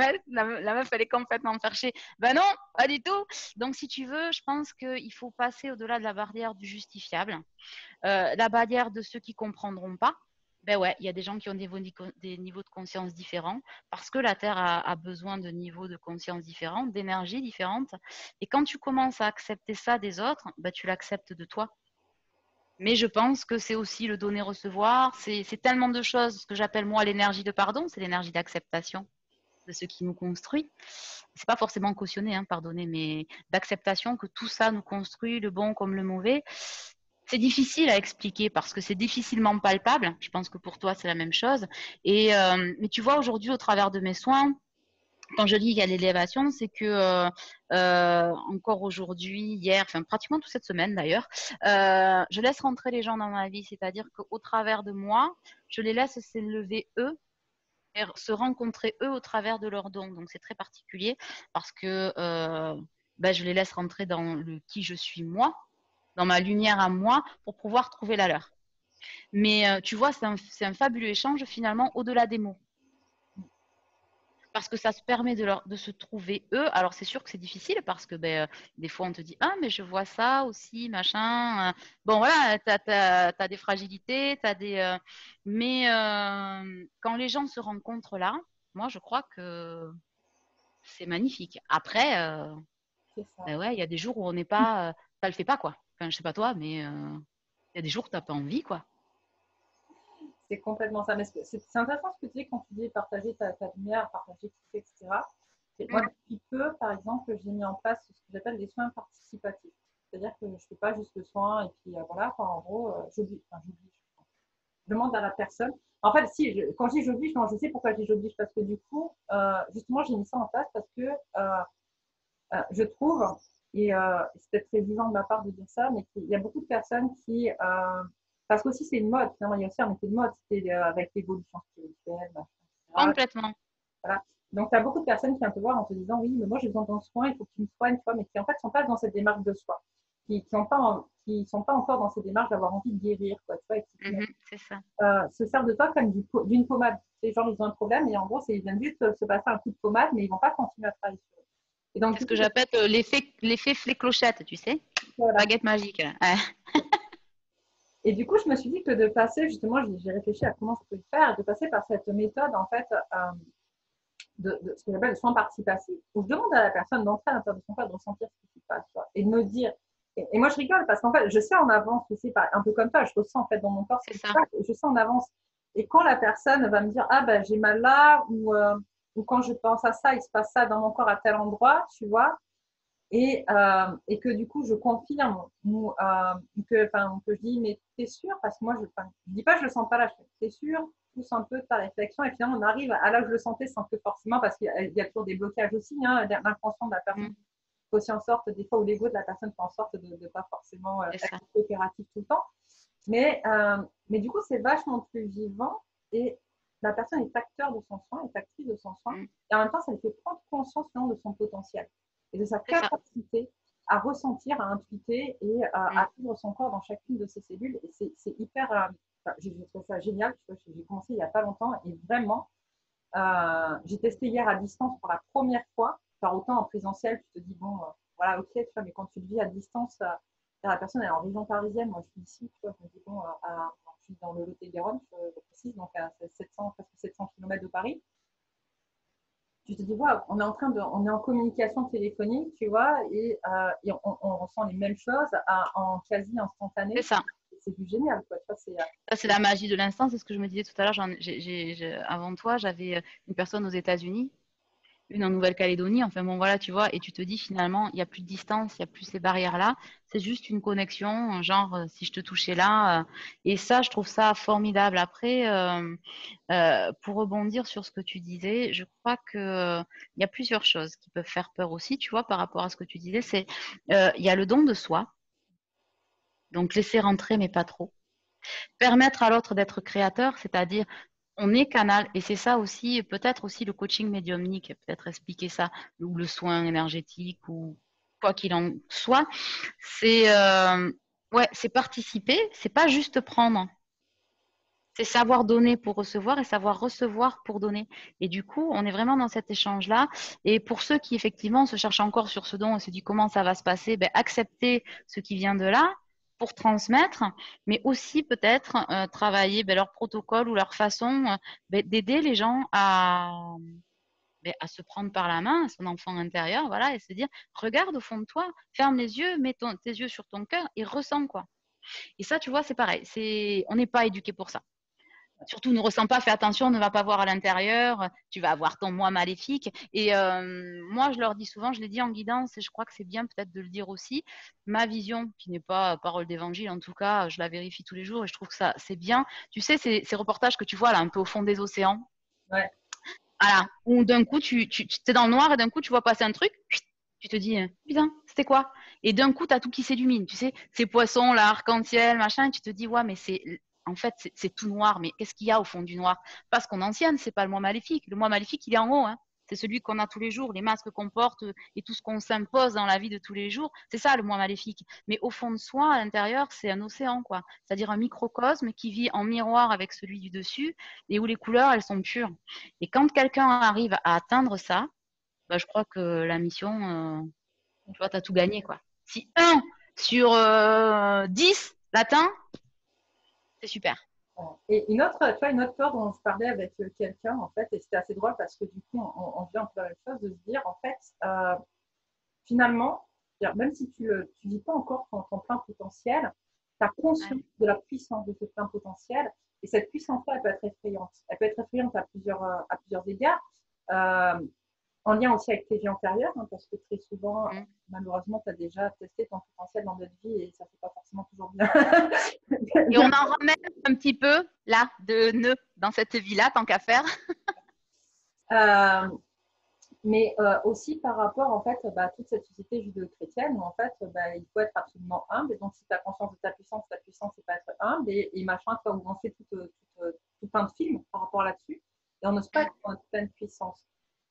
Speaker 2: meuf elle est complètement perchée. Ben non, pas du tout. Donc si tu veux, je pense qu'il faut passer au-delà de la barrière du justifiable. La barrière de ceux qui comprendront pas, ben ouais, il y a des gens qui ont des niveaux de conscience différents parce que la Terre a besoin de niveaux de conscience différents, d'énergie différentes. Et quand tu commences à accepter ça des autres, ben tu l'acceptes de toi. Mais je pense que c'est aussi le donner-recevoir. C'est tellement de choses, ce que j'appelle moi l'énergie de pardon, c'est l'énergie d'acceptation de ce qui nous construit. C'est pas forcément cautionné, hein, pardonnez, mais d'acceptation que tout ça nous construit, le bon comme le mauvais. C'est difficile à expliquer parce que c'est difficilement palpable. Je pense que pour toi, c'est la même chose. Mais tu vois, aujourd'hui, au travers de mes soins, quand je dis qu'il y a l'élévation, c'est que encore aujourd'hui, hier, enfin pratiquement toute cette semaine d'ailleurs, je laisse rentrer les gens dans ma vie. C'est-à-dire qu'au travers de moi, je les laisse s'élever eux et se rencontrer eux au travers de leurs dons. Donc c'est très particulier parce que ben, je les laisse rentrer dans le qui je suis moi, dans ma lumière à moi, pour pouvoir trouver la leur. Mais tu vois, c'est un fabuleux échange finalement au-delà des mots. Parce que ça se permet de se trouver eux. Alors c'est sûr que c'est difficile parce que ben, des fois on te dit ah mais je vois ça aussi machin. Bon voilà, t'as des fragilités, mais quand les gens se rencontrent là, moi je crois que c'est magnifique. Après,
Speaker 1: C'est ça.
Speaker 2: ben ouais, il y a des jours où on n'est pas, ça le fait pas quoi. Enfin je sais pas toi, mais il y a des jours où t'as pas envie quoi.
Speaker 1: C'est complètement ça. Mais c'est intéressant ce que tu dis quand tu dis partager ta lumière, partager tout ça, etc. Et moi,
Speaker 2: Mm.
Speaker 1: depuis peu, par exemple, j'ai mis en place ce que j'appelle des soins participatifs. C'est-à-dire que je ne fais pas juste le soin et puis voilà, enfin, en gros, j'oblige. Enfin, j'oblige. Je demande à la personne. En fait, si, quand je dis j'oblige, non, je sais pourquoi je dis j'oblige, parce que du coup, justement, j'ai mis ça en place parce que je trouve, et c'est peut-être très vivant de ma part de dire ça, mais il y a beaucoup de personnes qui, parce qu'aussi c'est une mode, finalement, il y a aussi un effet de mode, c'était avec l'évolution spirituelle, etc.
Speaker 2: Complètement.
Speaker 1: Voilà. Donc, tu as beaucoup de personnes qui viennent te voir en te disant oui, mais moi j'ai besoin de ton soin, il faut que tu me soignes, tu vois, mais qui en fait sont pas dans cette démarche de soi, qui sont pas encore dans cette démarche d'avoir envie de guérir, quoi, tu vois, et qui
Speaker 2: C'est ça.
Speaker 1: se servent de toi comme d'une pommade. Ces gens, ils ont un problème et en gros, ils viennent juste se passer un coup de pommade, mais ils vont pas continuer à travailler sur eux. Et donc,
Speaker 2: C'est ce
Speaker 1: du
Speaker 2: que
Speaker 1: coup,
Speaker 2: j'appelle l'effet fléclochette, tu sais.
Speaker 1: voilà.
Speaker 2: Baguette magique. Ouais.
Speaker 1: Et du coup, je me suis dit que de passer, justement, j'ai réfléchi à comment je peux le faire, de passer par cette méthode, en fait, de ce que j'appelle le soin participatif, où je demande à la personne d'entrer à l'intérieur de son corps, de ressentir ce qui se passe, quoi, et de me dire. Et moi, je rigole parce qu'en fait, je sais en avance, c'est un peu comme ça, je ressens en fait dans mon corps ce
Speaker 2: C'est
Speaker 1: qui se
Speaker 2: ça.
Speaker 1: passe, je sais en avance. Et quand la personne va me dire, ah ben j'ai mal là, ou quand je pense à ça, il se passe ça dans mon corps à tel endroit, tu vois, et que du coup je confirme que je dis mais t'es sûr parce que moi je dis pas je le sens pas là, je fais t'es sûr, pousse un peu ta réflexion et finalement on arrive à là où je le sentais sans que forcément parce qu'il y a toujours des blocages aussi, hein, l'inconscient de la personne
Speaker 2: Mm,
Speaker 1: faut aussi en sorte des fois où l'ego de la personne fait en sorte de ne pas forcément
Speaker 2: c'est
Speaker 1: être
Speaker 2: ça.
Speaker 1: coopératif tout le temps, mais du coup c'est vachement plus vivant et la personne est acteur de son soin, est actrice de son soin
Speaker 2: Mm,
Speaker 1: et en même temps ça lui fait prendre conscience de son potentiel et de sa
Speaker 2: c'est ça.
Speaker 1: capacité à ressentir, à intuiter et
Speaker 2: Mm,
Speaker 1: à vivre son corps dans chacune de ses cellules. Et c'est hyper. J'ai trouvé ça génial. J'ai commencé il n'y a pas longtemps et vraiment, j'ai testé hier à distance pour la première fois. Par autant en présentiel, tu te dis, bon, voilà, ok, tu vois, mais quand tu le vis à distance, la personne est en région parisienne, moi je suis ici, tu vois, je me dis, bon, je suis dans le Lot-et-Garonne, je précise, donc à 700, presque 700 km de Paris. Tu te dis, wow, on est en communication téléphonique, tu vois, et on ressent les mêmes choses en quasi
Speaker 2: c'est
Speaker 1: instantané.
Speaker 2: ça.
Speaker 1: C'est du génial, quoi. Tu vois,
Speaker 2: Ça, c'est la magie de l'instant. C'est ce que je me disais tout à l'heure. Avant toi, j'avais une personne aux États-Unis, une en Nouvelle-Calédonie. Enfin bon, voilà, tu vois. Et tu te dis finalement, il n'y a plus de distance, il n'y a plus ces barrières-là. C'est juste une connexion, genre si je te touchais là. Et ça, je trouve ça formidable. Après, pour rebondir sur ce que tu disais, je crois que il y a plusieurs choses qui peuvent faire peur aussi, tu vois, par rapport à ce que tu disais. Il y a le don de soi. Donc laisser rentrer, mais pas trop. Permettre à l'autre d'être créateur, c'est-à-dire On est canal. Et c'est ça aussi, peut-être aussi le coaching médiumnique, peut-être expliquer ça, ou le soin énergétique, ou quoi qu'il en soit. C'est ouais, c'est participer, c'est pas juste prendre. C'est savoir donner pour recevoir et savoir recevoir pour donner. Et du coup, on est vraiment dans cet échange-là. Et pour ceux qui, effectivement, se cherchent encore sur ce don et se disent comment ça va se passer, ben, accepter ce qui vient de là pour transmettre, mais aussi peut-être travailler ben, leur protocole ou leur façon ben, d'aider les gens ben, à se prendre par la main, à son enfant intérieur, voilà, et se dire, regarde au fond de toi, ferme les yeux, mets tes yeux sur ton cœur et ressens quoi. Et ça, tu vois, c'est pareil. On n'est pas éduqué pour ça. Surtout, ne ressens pas, fais attention, ne va pas voir à l'intérieur, tu vas avoir ton moi maléfique. Et moi, je leur dis souvent, je l'ai dit en guidance, et je crois que c'est bien peut-être de le dire aussi, ma vision, qui n'est pas parole d'évangile, en tout cas, je la vérifie tous les jours et je trouve que ça, c'est bien. Tu sais, ces reportages que tu vois là, un peu au fond des océans,
Speaker 1: Ouais.
Speaker 2: voilà, où d'un coup, tu es dans le noir et d'un coup, tu vois passer un truc, tu te dis, putain, c'était quoi? Et d'un coup, tu as tout qui s'illumine, tu sais, ces poissons, là, arc-en-ciel, machin, et tu te dis, ouais, mais en fait, c'est tout noir, mais qu'est-ce qu'il y a au fond du noir? Parce qu'on ancienne, c'est pas le moi maléfique. Le moi maléfique, il est en haut, hein. C'est celui qu'on a tous les jours, les masques qu'on porte et tout ce qu'on s'impose dans la vie de tous les jours. C'est ça, le moi maléfique. Mais au fond de soi, à l'intérieur, c'est un océan, quoi. C'est-à-dire un microcosme qui vit en miroir avec celui du dessus et où les couleurs, elles sont pures. Et quand quelqu'un arrive à atteindre ça, bah, je crois que la mission, tu vois, tu as tout gagné, quoi. Si un sur 10 l'atteint, c'est super.
Speaker 1: Et tu vois, une autre peur dont je parlais avec quelqu'un, en fait, et c'était assez drôle parce que du coup, on vient un peu la même chose, de se dire, en fait, finalement, même si tu ne vis pas encore ton plein potentiel, tu as conscience
Speaker 2: Ouais.
Speaker 1: de la puissance de ce plein potentiel. Et cette puissance-là, elle peut être effrayante. Elle peut être effrayante à plusieurs égards. Euh, En lien aussi avec tes vies antérieures, hein, parce que très souvent,
Speaker 2: Mm.
Speaker 1: malheureusement, tu as déjà testé ton potentiel dans notre vie et ça ne fait pas forcément toujours bien.
Speaker 2: Et on en remet un petit peu, là, de nœuds dans cette vie-là, tant qu'à faire.
Speaker 1: euh, mais aussi par rapport en fait à toute cette société judéo-chrétienne où en fait il faut être absolument humble et donc si tu as conscience de ta puissance c'est pas être humble et machin tu vois où on fait tout plein de films par rapport là-dessus et on n'ose pas
Speaker 2: Mm.
Speaker 1: être en pleine puissance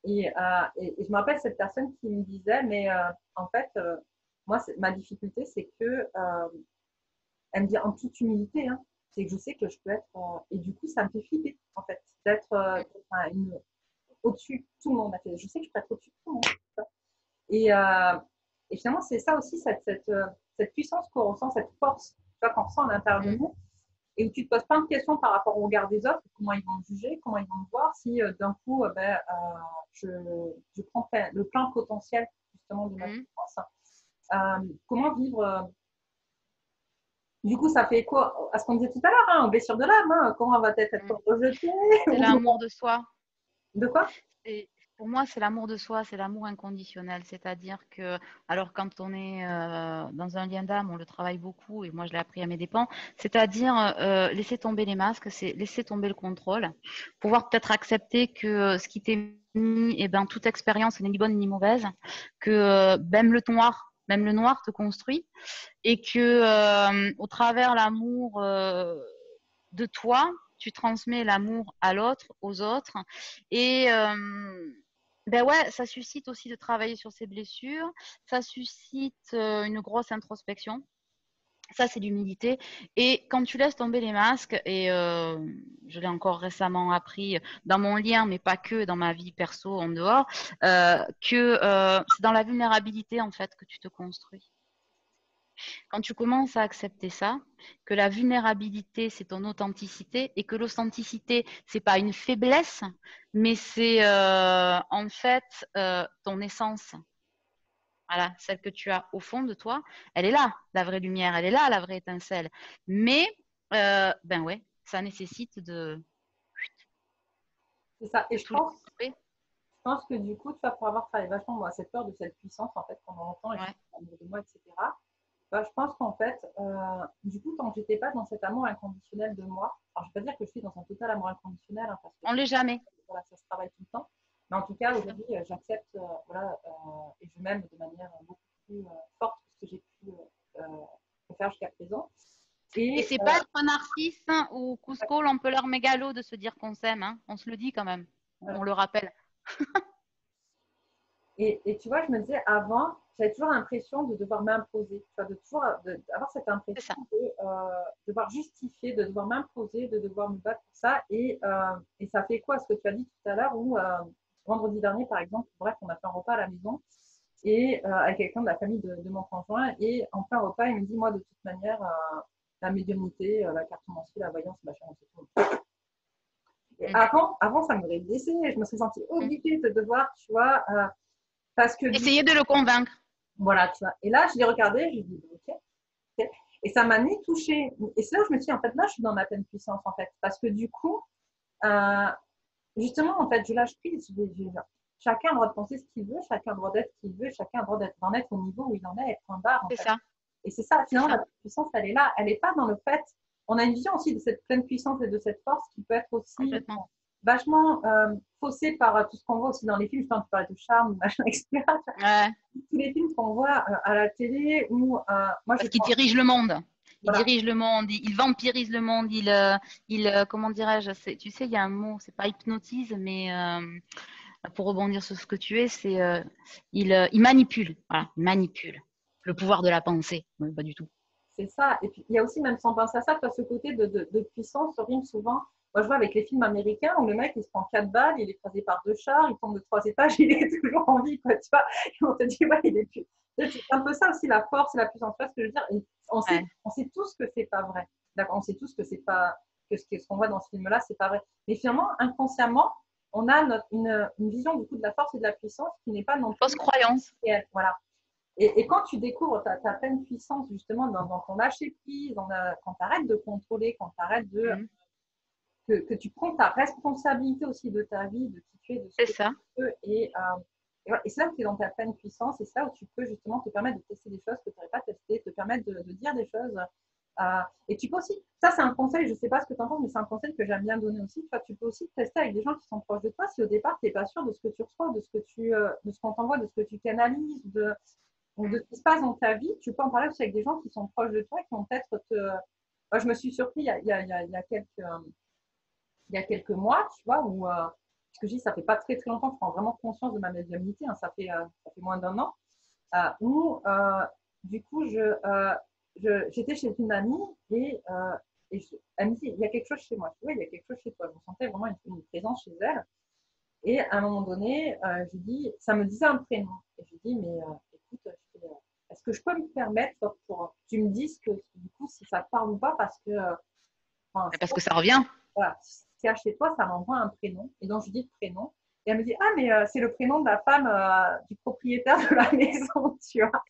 Speaker 1: et je me rappelle cette personne qui me disait mais en fait moi ma difficulté c'est que elle me dit en toute humilité hein, c'est que je sais que je peux être et du coup ça me fait flipper en fait d'être au-dessus de tout le monde. Je sais que je peux être au-dessus de tout le monde. Et, euh, et finalement, c'est ça aussi, cette puissance qu'on ressent, cette force qu'on ressent à l'intérieur de
Speaker 2: Mm.
Speaker 1: nous, et où tu te poses plein de questions par rapport au regard des autres, comment ils vont me juger, comment ils vont me voir, si d'un coup, je, je prends le plein potentiel justement de ma
Speaker 2: Mm.
Speaker 1: puissance. Comment vivre du coup, ça fait écho à ce qu'on disait tout à l'heure, hein, aux blessures de l'âme. Hein, comment on va peut-être être
Speaker 2: Mm.
Speaker 1: rejeté
Speaker 2: C'est l'amour de soi.
Speaker 1: De quoi
Speaker 2: Et pour moi, c'est l'amour de soi, c'est l'amour inconditionnel. C'est-à-dire que, alors quand on est dans un lien d'âme, on le travaille beaucoup, et moi je l'ai appris à mes dépens, c'est-à-dire laisser tomber les masques, c'est laisser tomber le contrôle, pouvoir peut-être accepter que ce qui t'est mis, eh ben, toute expérience n'est ni bonne ni mauvaise, que même le noir te construit, et que au travers l'amour de toi, tu transmets l'amour à l'autre, aux autres. Et ben ouais, ça suscite aussi de travailler sur ses blessures. Ça suscite une grosse introspection. Ça, c'est l'humilité. Et quand tu laisses tomber les masques, et je l'ai encore récemment appris dans mon lien, mais pas que dans ma vie perso en dehors, que c'est dans la vulnérabilité en fait que tu te construis. Quand tu commences à accepter ça, que la vulnérabilité, c'est ton authenticité et que l'authenticité, c'est pas une faiblesse, mais c'est en fait ton essence. Voilà, celle que tu as au fond de toi, elle est là, la vraie lumière, elle est là, la vraie étincelle. Mais, ben ouais, ça nécessite
Speaker 1: C'est ça. Et
Speaker 2: de tout laisser tomber.
Speaker 1: je pense que du coup, tu vas pour avoir travaillé vachement moi, cette peur de cette puissance en fait pendant longtemps et
Speaker 2: Ouais.
Speaker 1: amour de moi, etc. Bah, je pense qu'en fait, du coup, tant que j'étais pas dans cet amour inconditionnel de moi, alors je ne vais pas dire que je suis dans un total amour inconditionnel, hein, parce que
Speaker 2: On l'est jamais.
Speaker 1: voilà, ça se travaille tout le temps. Mais en tout cas,
Speaker 2: C'est ça.
Speaker 1: aujourd'hui, j'accepte voilà, et je m'aime de manière beaucoup plus forte que ce que j'ai pu faire jusqu'à présent.
Speaker 2: Et
Speaker 1: Et
Speaker 2: c'est pas être narcisse ou Cusco, on peut leur mégalo de se dire qu'on s'aime. Hein. On se le dit quand même. On le rappelle.
Speaker 1: Et tu vois, je me disais, avant, j'avais toujours l'impression de devoir m'imposer, tu vois, avoir cette
Speaker 2: C'est
Speaker 1: impression
Speaker 2: ça.
Speaker 1: de devoir justifier, de devoir m'imposer, de devoir me battre pour ça. Et ça fait quoi ce que tu as dit tout à l'heure, où vendredi dernier, par exemple, bref, on a fait un repas à la maison et avec quelqu'un de la famille de mon conjoint. Et en plein repas, il me dit, moi, de toute manière, la médiumnité, la cartomancie, la voyance, machin, c'est tout. Et
Speaker 2: Mm.
Speaker 1: avant, ça m'aurait blessée. Je me serais sentie
Speaker 2: Mm.
Speaker 1: obligée de devoir, tu vois, parce que du
Speaker 2: Essayez de le convaincre.
Speaker 1: voilà, tu vois. Et là, je l'ai regardé, je lui ai dit, ok, ok. Et ça m'a ni touchée. Et c'est là où je me suis dit, en fait, là, je suis dans ma pleine puissance, en fait. Parce que du coup, euh, justement, en fait, je lâche prise. Chacun a le droit de penser ce qu'il veut, chacun a le droit d'être ce qu'il veut, chacun a le droit d'en être au niveau où il en est, et point barre, en
Speaker 2: C'est
Speaker 1: fait.
Speaker 2: ça.
Speaker 1: Et c'est ça,
Speaker 2: C'est
Speaker 1: finalement,
Speaker 2: ça.
Speaker 1: la puissance, elle est là. Elle n'est pas dans le fait. On a une vision aussi de cette pleine puissance et de cette force qui peut être aussi
Speaker 2: Complètement.
Speaker 1: vachement faussée par tout ce qu'on voit aussi dans les films. Je tu parlais de charme, machin, etc.
Speaker 2: Ouais.
Speaker 1: Tous les films qu'on voit à la télé où moi je
Speaker 2: Parce qu'il
Speaker 1: pense
Speaker 2: dirige le monde. Il
Speaker 1: voilà
Speaker 2: dirige le monde, il vampirise le monde, comment dirais-je, tu sais, il y a un mot, c'est pas hypnotise, mais pour rebondir sur ce que tu es, c'est il manipule, voilà, il manipule le pouvoir de la pensée, non, pas du tout.
Speaker 1: c'est ça. Et puis il y a aussi, même sans penser à ça, tu as ce côté de puissance rime souvent. Moi je vois avec les films américains où le mec il se prend 4 balles, il est écrasé par 2 chars, il tombe de 3 étages, il est toujours en vie, quoi, tu vois. Et on te dit ouais, il est plus. C'est un peu ça aussi, la force et la puissance. Tu vois ce que je veux dire. Et
Speaker 2: Ouais,
Speaker 1: on sait tous que c'est pas vrai. D'accord, on sait tous que c'est pas que ce qu'on voit dans ce film-là, c'est pas vrai. Mais finalement, inconsciemment, on a une vision du coup de la force et de la puissance qui n'est pas non
Speaker 2: fausse
Speaker 1: plus
Speaker 2: croyance.
Speaker 1: réelle. Voilà. Et quand tu découvres ta pleine puissance, justement, dans ton lâcher prise, quand tu arrêtes de contrôler, quand tu arrêtes
Speaker 2: Mhm.
Speaker 1: que tu prends ta responsabilité aussi de ta vie, de qui tu es, de ce
Speaker 2: C'est
Speaker 1: que tu
Speaker 2: ça.
Speaker 1: veux, et c'est là où tu es dans ta pleine puissance, et c'est là où tu peux justement te permettre de tester des choses que tu n'aurais pas testées, te permettre de dire des choses. Et tu peux aussi, ça c'est un conseil, je ne sais pas ce que tu en penses, mais c'est un conseil que j'aime bien donner aussi. Tu vois, tu peux aussi tester avec des gens qui sont proches de toi si au départ tu n'es pas sûr de ce que tu reçois, de ce qu'on t'envoie, de ce que tu canalises, donc, de
Speaker 2: Mhm.
Speaker 1: ce qui se passe dans ta vie, tu peux en parler aussi avec des gens qui sont proches de toi, qui vont peut-être te. Moi, je me suis surpris il y a quelques mois, tu vois, où, parce que je dis, ça fait pas très très longtemps que je prends vraiment conscience de ma médiumnité, hein, ça fait moins d'1 an, où du coup, j'étais chez une amie elle me dit, il y a quelque chose chez moi. Je dis, oui, il y a quelque chose chez toi. Je sentais vraiment une présence chez elle. Et à un moment donné, je dis, ça me disait un prénom. Et je dis, mais écoute, est-ce que je peux me permettre pour que tu me dises que du coup, si ça te parle ou pas, parce que enfin,
Speaker 2: Parce que ça revient.
Speaker 1: voilà, si c'est chez toi, ça m'envoie un prénom. Et donc, je dis le prénom. Et elle me dit, ah, mais c'est le prénom de la femme du propriétaire de la maison, tu vois.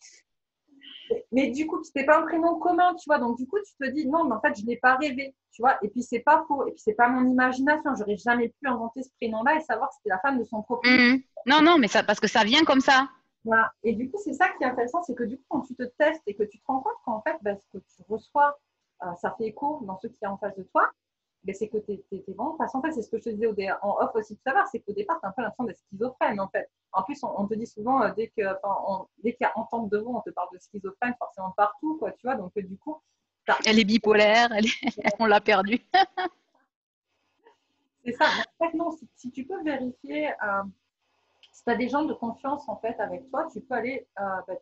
Speaker 1: Mais du coup, c'était pas un prénom commun, tu vois. Donc, du coup, tu te dis, non, mais en fait, je l'ai pas rêvé, tu vois. Et puis, c'est pas faux. Et puis, c'est pas mon imagination. J'aurais jamais pu inventer ce prénom-là et savoir que c'était la femme de son propriétaire.
Speaker 2: Mhm. Non, non, mais ça, parce que ça vient comme ça.
Speaker 1: Voilà. Et du coup, c'est ça qui est intéressant, c'est que du coup, quand tu te testes et que tu te rends compte qu'en fait, ben, ce que tu reçois, ça fait écho dans ce qui est en face de toi, ben, c'est que tu es vraiment face en fait. C'est ce que je te disais en off aussi tout à l'heure, c'est qu'au départ, tu as un peu l'impression d'être schizophrène en fait. En plus, on te dit souvent, dès qu'il y a entente de voix, on te parle de schizophrène forcément partout, quoi, tu vois. Donc, du coup,
Speaker 2: Elle est bipolaire, on l'a perdue.
Speaker 1: c'est ça. Mais en fait, non, si tu peux vérifier, si tu as des gens de confiance en fait avec toi, tu peux aller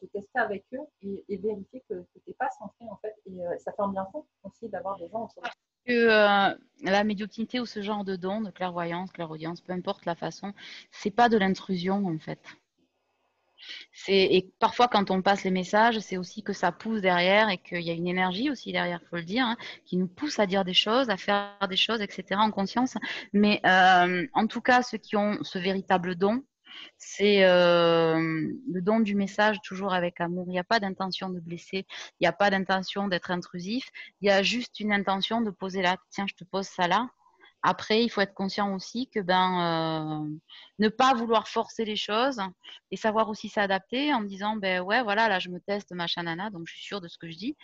Speaker 1: te tester avec eux et vérifier que tu n'es pas centré en fait. Et ça fait un bien fou aussi d'avoir des gens autour de toi.
Speaker 2: Que la médiumnité ou ce genre de don, de clairvoyance, clairaudience, peu importe la façon, c'est pas de l'intrusion en fait. Et parfois quand on passe les messages, c'est aussi que ça pousse derrière et qu'il y a une énergie aussi derrière, faut le dire, hein, qui nous pousse à dire des choses, à faire des choses, etc. en conscience. Mais en tout cas, ceux qui ont ce véritable don, c'est le don du message toujours avec amour. Il n'y a pas d'intention de blesser, il n'y a pas d'intention d'être intrusif, il y a juste une intention de poser là, tiens, je te pose ça là. Après, il faut être conscient aussi que ne pas vouloir forcer les choses et savoir aussi s'adapter en disant ben ouais voilà là je me teste machin nana donc je suis sûre de ce que je dis.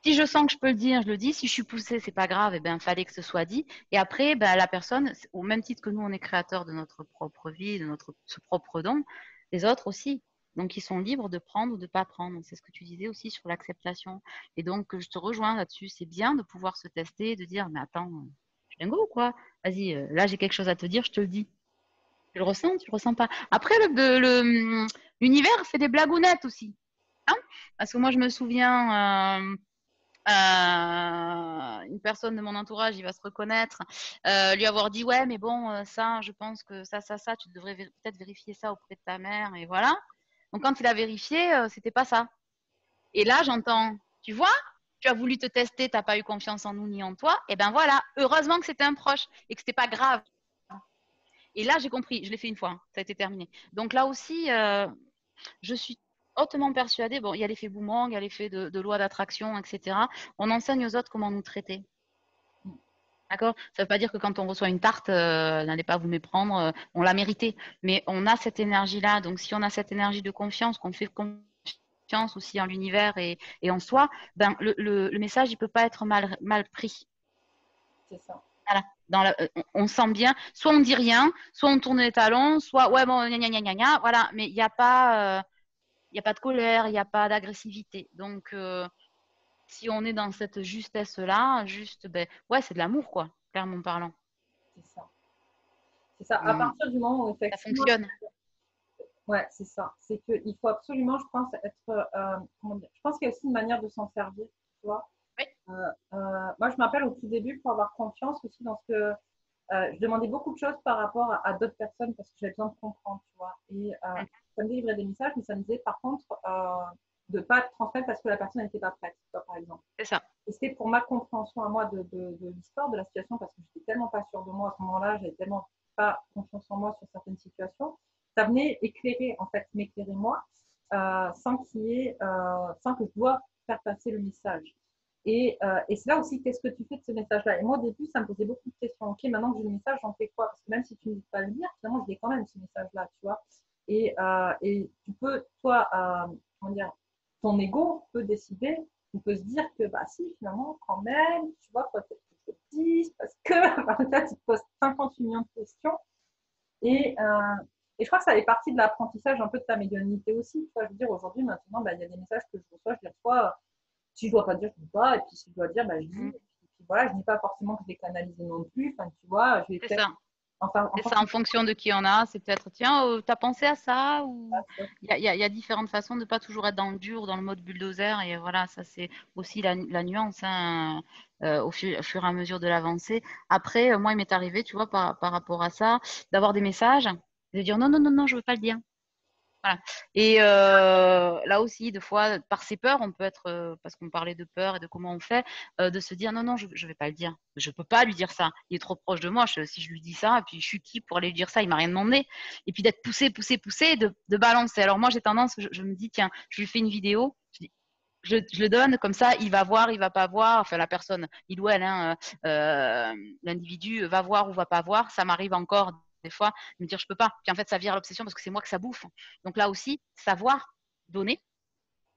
Speaker 2: Si je sens que je peux le dire, je le dis. Si je suis poussée, c'est pas grave. Et ben, fallait que ce soit dit. Et après, ben, la personne, au même titre que nous, on est créateur de notre propre vie, de notre ce propre don, les autres aussi. Donc, ils sont libres de prendre ou de ne pas prendre. C'est ce que tu disais aussi sur l'acceptation. Et donc, je te rejoins là-dessus. C'est bien de pouvoir se tester, de dire, mais attends, je suis dingo ou quoi? Vas-y, là, j'ai quelque chose à te dire, je te le dis. Tu le ressens, tu le ressens pas. Après, l'univers fait des blagounettes aussi. Hein, parce que moi, je me souviens, une personne de mon entourage, il va se reconnaître, lui avoir dit ouais, mais bon, ça, je pense que ça, tu devrais peut-être vérifier ça auprès de ta mère, et voilà. Donc quand il a vérifié, c'était pas ça. Et là, j'entends, tu vois, tu as voulu te tester, t'as pas eu confiance en nous ni en toi, et ben voilà, heureusement que c'était un proche et que c'était pas grave. Et là, j'ai compris, je l'ai fait une fois, hein, ça a été terminé. Donc là aussi, je suis hautement persuadée, bon, il y a l'effet boomerang, il y a l'effet de loi d'attraction, etc. On enseigne aux autres comment nous traiter. D'accord? Ça ne veut pas dire que quand on reçoit une tarte, n'allez pas vous méprendre, on l'a mérité. Mais on a cette énergie-là. Donc, si on a cette énergie de confiance, qu'on fait confiance aussi en l'univers et en soi, ben, le message, il ne peut pas être mal pris.
Speaker 1: C'est ça.
Speaker 2: Voilà. On sent bien, soit on dit rien, soit on tourne les talons, soit ouais, bon, gna, gna, gna, gna, gna, voilà. Mais il n'y a pas. Il n'y a pas de colère, il n'y a pas d'agressivité. Donc, si on est dans cette justesse-là, juste, ben, ouais, c'est de l'amour, quoi, clairement parlant.
Speaker 1: C'est ça. C'est ça. À partir du moment où
Speaker 2: Ça
Speaker 1: effectivement,
Speaker 2: fonctionne.
Speaker 1: ouais, c'est ça. C'est qu'il faut absolument, je pense, être, comment dire, je pense qu'il y a aussi une manière de s'en servir, tu vois.
Speaker 2: Oui.
Speaker 1: Moi, je m'appelle au tout début pour avoir confiance aussi dans ce que je demandais beaucoup de choses par rapport à d'autres personnes parce que j'avais besoin de comprendre, tu vois. Et ça me délivrait des messages, mais ça me disait par contre de ne pas transmettre parce que la personne n'était pas prête, tu vois, par exemple.
Speaker 2: C'est ça.
Speaker 1: Et c'était pour ma compréhension à moi de l'histoire, de la situation, parce que j'étais tellement pas sûre de moi à ce moment-là, j'avais tellement pas confiance en moi sur certaines situations. Ça venait éclairer, en fait, m'éclairer moi, sans que je dois faire passer le message. Et c'est là aussi, qu'est-ce que tu fais de ce message-là? Et moi, au début, ça me posait beaucoup de questions. Ok, maintenant que j'ai le message, j'en fais quoi? Parce que même si tu ne dis pas le lire, finalement, je l'ai quand même ce message-là, tu vois. Et tu peux, toi, comment dire, ton ego peut décider, on peut se dire que, bah si, finalement, quand même, tu vois, toi, tu te dis, parce que, là, tu te poses 58 millions de questions. Et, euh, et je crois que ça fait partie de l'apprentissage un peu de ta médiumnité aussi. Tu vois, je veux dire, aujourd'hui, maintenant, bah, il y a des messages que je reçois, je les reçois. Si je dois pas dire, je dis pas. Et puis si je dois dire, bah, je dis. Et puis voilà, je dis pas forcément que je vais canaliser non plus. Enfin, tu vois, je vais
Speaker 2: C'est
Speaker 1: peut-être.
Speaker 2: ça.
Speaker 1: Enfin,
Speaker 2: C'est ça, en fonction de qui on a. C'est peut-être, tiens, t'as pensé à ça? Ou il y a différentes façons de ne pas toujours être dans le dur, dans le mode bulldozer. Et voilà, ça, c'est aussi la nuance, hein, au fur et à mesure de l'avancée. Après, moi, il m'est arrivé, tu vois, par rapport à ça, d'avoir des messages, de dire non, non, non, non, je veux pas le dire. Voilà. Et là aussi, des fois, par ses peurs, on peut être, parce qu'on parlait de peur et de comment on fait, de se dire non, non, je ne vais pas le dire. Je ne peux pas lui dire ça. Il est trop proche de moi. Si je lui dis ça, et puis je suis qui pour aller lui dire ça? Il m'a rien demandé. Et puis d'être poussé, poussé, poussé, et de balancer. Alors moi, j'ai tendance, je me dis, tiens, je lui fais une vidéo. Je le donne comme ça, il va voir, il va pas voir. Enfin, la personne, il ou elle, hein, l'individu va voir ou va pas voir. Ça m'arrive encore des fois de me dire je peux pas. Puis en fait, ça vire à l'obsession parce que c'est moi que ça bouffe. Donc là aussi, savoir donner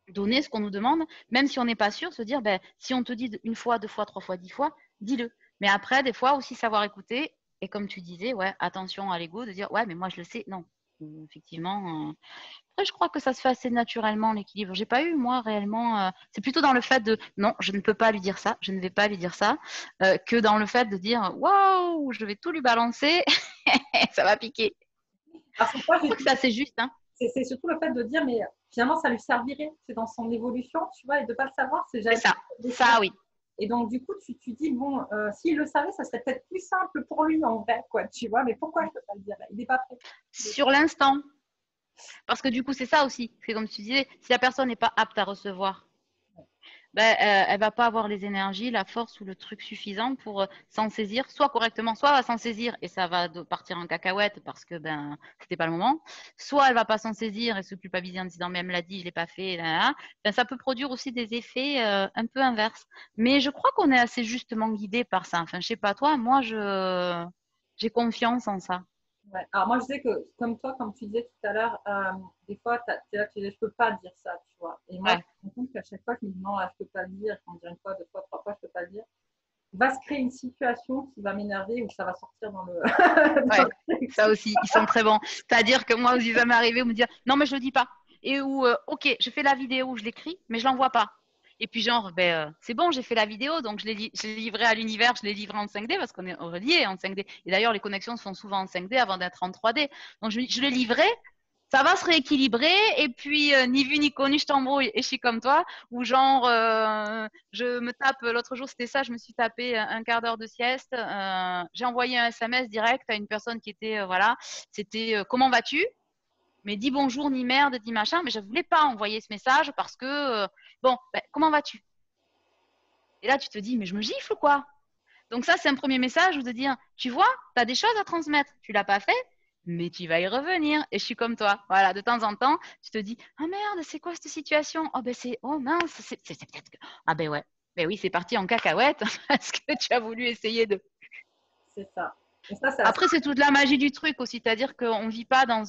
Speaker 2: ce qu'on nous demande, même si on n'est pas sûr, se dire ben, si on te dit une fois, deux fois, trois fois, 10 fois, dis-le. Mais après, des fois aussi savoir écouter. Et comme tu disais, ouais, attention à l'ego de dire ouais, mais moi je le sais. Non, effectivement. Après, je crois que ça se fait assez naturellement, l'équilibre. J'ai pas eu, moi, réellement. C'est plutôt dans le fait de non, je ne peux pas lui dire ça, je ne vais pas lui dire ça, que dans le fait de dire waouh, je vais tout lui balancer, ça va piquer.
Speaker 1: Parce que moi,
Speaker 2: Je crois que c'est assez juste, hein.
Speaker 1: c'est surtout le fait de dire, mais finalement, ça lui servirait. C'est dans son évolution, tu vois, et de ne pas le savoir, c'est
Speaker 2: C'est
Speaker 1: jamais.
Speaker 2: ça, oui.
Speaker 1: Et donc, du coup, tu dis, bon, s'il le savait, ça serait peut-être plus simple pour lui en vrai, quoi, tu vois, mais pourquoi je ne peux pas le dire? Il n'est pas prêt.
Speaker 2: Sur l'instant. Parce que du coup, c'est ça aussi. C'est comme tu disais, si la personne n'est pas apte à recevoir, ben, elle va pas avoir les énergies, la force ou le truc suffisant pour s'en saisir, soit correctement, soit elle va s'en saisir et ça va partir en cacahuète parce que ben c'était pas le moment, soit elle va pas s'en saisir et se culpabiliser en disant mais elle me l'a dit, je l'ai pas fait, là, là. Ben, ça peut produire aussi des effets un peu inverses. Mais je crois qu'on est assez justement guidé par ça. Enfin, je sais pas toi, moi j'ai confiance en ça.
Speaker 1: Ouais. Alors moi, je sais que, comme toi, comme tu disais tout à l'heure, des fois, tu es là, tu dis, je peux pas dire ça, tu vois. Et moi, je
Speaker 2: Ouais.
Speaker 1: me rends compte qu'à chaque fois, je me dis, non, là, je peux pas le dire. Quand on dit une fois, deux fois, trois fois, je peux pas le dire. Il va se créer une situation qui va m'énerver ou ça va sortir dans le.
Speaker 2: Ouais, ça aussi, ils sont très bons. C'est-à-dire que moi, aussi, ça m'est arrivé de me dire non, mais je le dis pas. et où, ok, je fais la vidéo, je l'écris, mais je l'envoie pas. Et puis genre, c'est bon, j'ai fait la vidéo, donc je l'ai livré à l'univers, je l'ai livré en 5D parce qu'on est relié en 5D. Et d'ailleurs, les connexions se font souvent en 5D avant d'être en 3D. Donc je l'ai livré, ça va se rééquilibrer et puis ni vu ni connu, je t'embrouille et je suis comme toi ou genre je me tape l'autre jour c'était ça, je me suis tapé un quart d'heure de sieste, j'ai envoyé un SMS direct à une personne qui était voilà, c'était comment vas-tu? Mais dis bonjour ni merde, dis machin, mais je voulais pas envoyer ce message parce que bon, comment vas-tu? Et là tu te dis mais je me gifle ou quoi? Donc ça, c'est un premier message où de dire, tu vois, tu as des choses à transmettre. Tu l'as pas fait, mais tu vas y revenir. Et je suis comme toi. Voilà, de temps en temps, tu te dis, ah merde, c'est quoi cette situation? Oh ben oh mince, c'est peut-être que... Ah ben ouais, ben oui, c'est parti en cacahuète parce que tu as voulu essayer de...
Speaker 1: C'est ça. Et ça, c'est assez.
Speaker 2: Après, c'est toute la magie du truc aussi, c'est-à-dire qu'on vit pas dans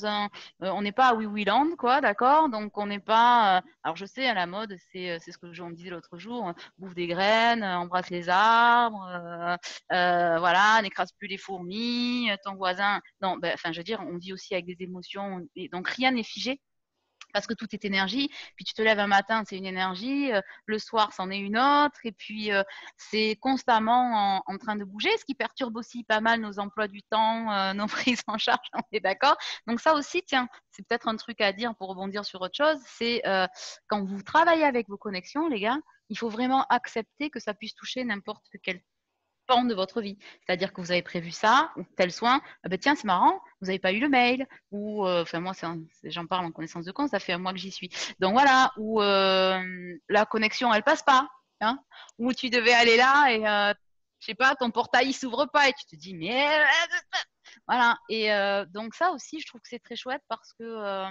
Speaker 2: on n'est pas à Oui Land, quoi, d'accord? Donc on n'est pas, alors je sais, à la mode, c'est ce que on disait l'autre jour, bouffe des graines, embrasse les arbres, voilà, n'écrase plus les fourmis, ton voisin. Non, enfin, je veux dire, on vit aussi avec des émotions, et donc rien n'est figé parce que tout est énergie. Puis tu te lèves un matin, c'est une énergie, le soir, c'en est une autre, et puis c'est constamment en train de bouger, ce qui perturbe aussi pas mal nos emplois du temps, nos prises en charge, on est d'accord. Donc ça aussi, tiens, c'est peut-être un truc à dire pour rebondir sur autre chose, c'est quand vous travaillez avec vos connexions, les gars, il faut vraiment accepter que ça puisse toucher n'importe quel pan de votre vie. C'est-à-dire que vous avez prévu ça, ou tel soin, ah ben tiens, c'est marrant, vous n'avez pas eu le mail, ou, enfin moi, j'en parle en connaissance de cause, ça fait un mois que j'y suis. Donc voilà, ou la connexion, elle passe pas, hein, ou tu devais aller là et, je sais pas, ton portail, il s'ouvre pas et tu te dis, mais... Voilà, et donc ça aussi, je trouve que c'est très chouette parce que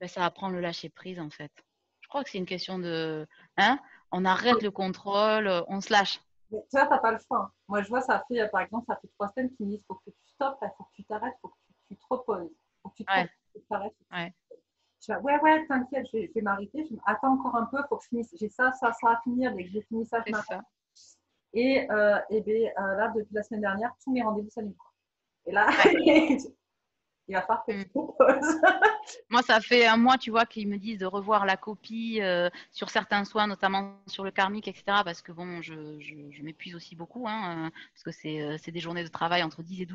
Speaker 2: ça apprend le lâcher prise en fait. Je crois que c'est une question de, hein, on arrête le contrôle, on se lâche.
Speaker 1: Mais tu vois, t'as pas le choix, hein. Moi, je vois, ça fait, par exemple, ça fait 3 semaines qu'ils me disent, faut que tu stoppes, il faut que tu t'arrêtes, faut que tu te reposes, faut que tu te reposes,
Speaker 2: Ouais,
Speaker 1: faut que tu t'arrêtes.
Speaker 2: ouais,
Speaker 1: Je fais, ouais, ouais, t'inquiète, je vais m'arrêter. Je me attends encore un peu, faut que je finisse. J'ai ça à finir. Dès que j'ai fini ça, je
Speaker 2: c'est
Speaker 1: m'arrête.
Speaker 2: ça.
Speaker 1: Et ben, là, depuis la semaine dernière, tous mes rendez-vous s'annulent. Et là,
Speaker 2: Ouais.
Speaker 1: il va falloir que
Speaker 2: Mm.
Speaker 1: je propose.
Speaker 2: Moi, ça fait un mois, tu vois, qu'ils me disent de revoir la copie sur certains soins, notamment sur le karmique, etc. Parce que bon, je m'épuise aussi beaucoup, hein, parce que c'est des journées de travail entre 10 et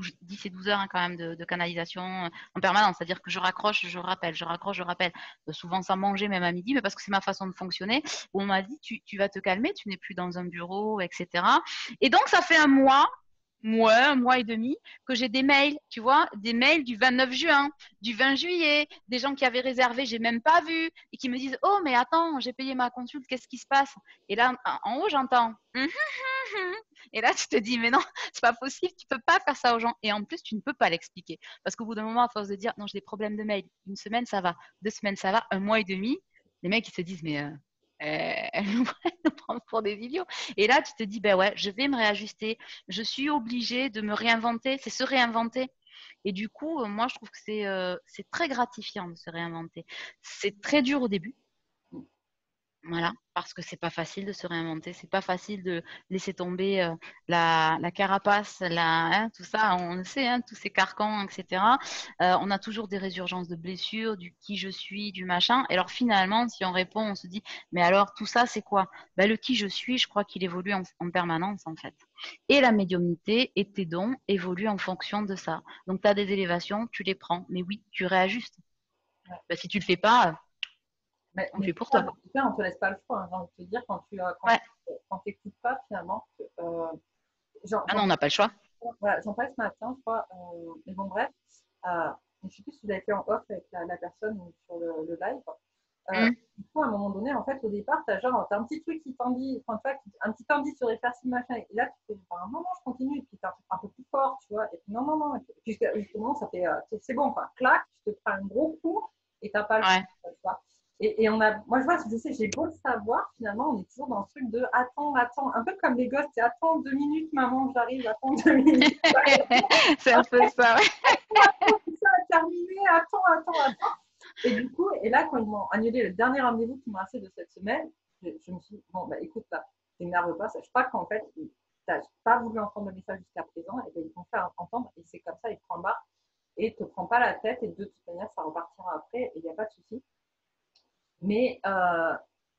Speaker 2: 12 heures hein, quand même de canalisation en permanence. C'est-à-dire que je raccroche, je rappelle, je raccroche, je rappelle. Souvent sans manger, même à midi, mais parce que c'est ma façon de fonctionner. Où on m'a dit, tu vas te calmer, tu n'es plus dans un bureau, etc. Et donc, ça fait un mois et demi, que j'ai des mails, tu vois, des mails du 29 juin, du 20 juillet, des gens qui avaient réservé, j'ai même pas vu, et qui me disent, oh, mais attends, j'ai payé ma consulte, qu'est-ce qui se passe? Et là, en haut, j'entends, et là, tu te dis, mais non, c'est pas possible, tu peux pas faire ça aux gens. Et en plus, tu ne peux pas l'expliquer. Parce qu'au bout d'un moment, à force de dire, non, j'ai des problèmes de mail, une semaine, ça va, 2 semaines, ça va, un mois et demi, les mecs, ils se disent, mais elle nous prend pour des idiots. Et là, tu te dis, ben ouais, je vais me réajuster. Je suis obligée de me réinventer. C'est se réinventer. Et du coup, moi, je trouve que c'est très gratifiant de se réinventer. C'est très dur au début. Voilà, parce que c'est pas facile de se réinventer, c'est pas facile de laisser tomber la carapace, hein, tout ça, on le sait, hein, tous ces carcans, etc. On a toujours des résurgences de blessures, du qui je suis, du machin. Et alors finalement, si on répond, on se dit, mais alors tout ça, c'est quoi? Ben, le qui je suis, je crois qu'il évolue en permanence en fait. Et la médiumnité et tes dons évoluent en fonction de ça. Donc tu as des élévations, tu les prends, mais oui, tu réajustes. Ben, si tu le fais pas, on le
Speaker 1: Mais
Speaker 2: fait pour
Speaker 1: ça,
Speaker 2: toi.
Speaker 1: en tout cas, on te laisse pas le choix, hein, j'ai envie de te dire,
Speaker 2: Ouais.
Speaker 1: quand t'écoutes pas, finalement,
Speaker 2: Ah non, on n'a pas le choix.
Speaker 1: voilà, j'en parlais ce matin, je crois, mais bon, bref, euh, je sais plus si vous avez fait en off avec la personne sur le live.
Speaker 2: Mmh.
Speaker 1: Du coup, à un moment donné, en fait, au départ, t'as un petit truc qui t'en dit, enfin, tu vois, un petit indice sur les faire machin. Et là, tu fais, enfin, non, non, je continue. Et puis, t'as un truc un peu plus fort, tu vois. Et puis, non, non, non. Et puis, justement, ça fait, c'est bon, enfin, clac, tu te prends un gros coup et t'as pas le
Speaker 2: Ouais.
Speaker 1: choix, tu vois. Moi, je vois, je sais, j'ai beau le savoir, finalement, on est toujours dans ce truc de attends, attends, un peu comme les gosses, c'est attends 2 minutes, maman, j'arrive, attends 2 minutes.
Speaker 2: C'est un peu ça, ouais.
Speaker 1: Attends, tout ça a terminé, attends, attends, attends. Et du coup, et là, quand ils m'ont annulé le dernier rendez-vous qui m'a resté de cette semaine, je me suis dit, bon, bah écoute, là, t'énerve pas, sache pas qu'en fait, t'as pas voulu entendre le message jusqu'à présent, et ben, ils vont faire entendre, et c'est comme ça, ils te prennent barre, et te prends pas la tête, et de toute manière, ça repartira après, et il n'y a pas de souci. Mais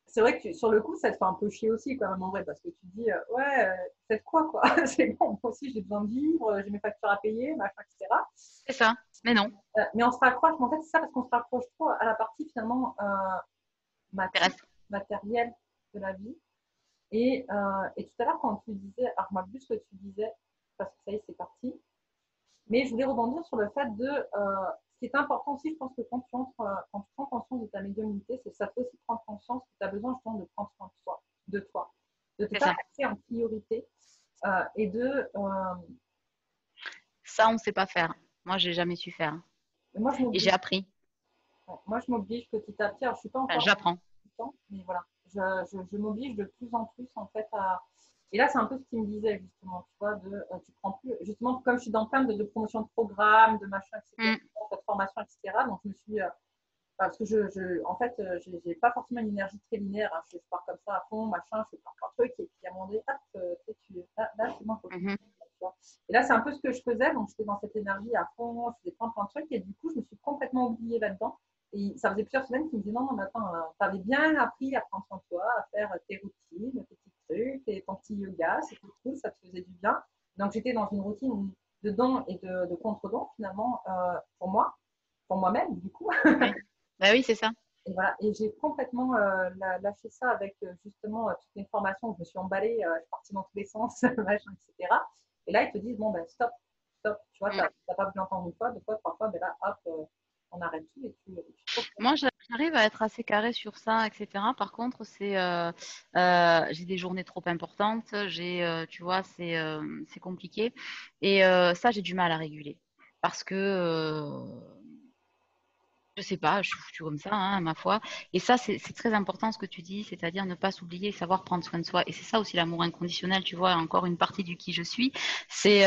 Speaker 1: c'est vrai que sur le coup, ça te fait un peu chier aussi quand même en vrai, parce que tu te dis, ouais, faites quoi? C'est bon, moi aussi j'ai besoin de vivre, j'ai mes factures à payer, machin, etc.
Speaker 2: C'est ça. Mais non,
Speaker 1: Mais on se raccroche, mais en fait, c'est ça parce qu'on se raccroche trop à la partie finalement mati-
Speaker 2: intéresse.
Speaker 1: matérielle de la vie. Et tout à l'heure, quand tu disais, alors moi, plus ce que tu disais, parce que ça y est, c'est parti, mais je voulais rebondir sur le fait de, ce qui est important aussi, je pense que quand tu prends conscience de ta médiumnité, c'est que ça peut aussi prendre conscience que tu as besoin justement de prendre soin de toi, de ne
Speaker 2: C'est
Speaker 1: pas
Speaker 2: ça.
Speaker 1: passer en priorité et
Speaker 2: Ça, on ne sait pas faire. Moi, j'ai jamais su faire.
Speaker 1: moi, je
Speaker 2: Et j'ai
Speaker 1: m'oblige.
Speaker 2: appris.
Speaker 1: Ouais, moi, je m'oblige petit à petit. Alors, je suis pas
Speaker 2: Enfin,
Speaker 1: encore
Speaker 2: j'apprends.
Speaker 1: du temps, mais voilà, je m'oblige de plus en plus en fait à. Et là, c'est un peu ce qu'il me disait justement, tu vois, tu prends plus, justement, comme je suis dans plein de promotion de programmes, de machin, etc.,
Speaker 2: Mm.
Speaker 1: de formation, etc. Donc, je me suis, parce que en fait, j'ai pas forcément une énergie très linéaire. Hein. Je pars comme ça à fond, machin, je fais plein de trucs, et puis à un moment donné, hop, là, c'est bon, faut que
Speaker 2: Mhm.
Speaker 1: tu vois. Et là, c'est un peu ce que je faisais, donc j'étais dans cette énergie à fond, je faisais plein de trucs, et du coup, je me suis complètement oubliée là-dedans. Et ça faisait plusieurs semaines qu'il me disait non, non, mais attends, t'avais bien appris à prendre soin de toi, à faire tes routines, tes petits trucs, et ton petit yoga, c'était cool, ça te faisait du bien. Donc j'étais dans une routine de don et de contre-don finalement pour moi-même, du coup.
Speaker 2: Oui. Bah oui, c'est ça.
Speaker 1: Et voilà, et j'ai complètement lâché ça avec justement toutes les formations où je me suis emballée, je suis partie dans tous les sens, machin, etc. Et là, ils te disent, bon, ben stop, stop, tu vois,
Speaker 2: Mm.
Speaker 1: t'as pas voulu entendre une fois, deux fois, trois fois, ben là, hop, on arrête tout et tu te reposes.
Speaker 2: Moi, j'arrive à être assez carré sur ça, etc. Par contre, j'ai des journées trop importantes. Tu vois, c'est compliqué. Et ça, j'ai du mal à réguler parce que je sais pas, je suis comme ça, hein, ma foi. Et ça, c'est très important ce que tu dis, c'est-à-dire ne pas s'oublier, savoir prendre soin de soi. Et c'est ça aussi l'amour inconditionnel, tu vois, encore une partie du qui je suis. C'est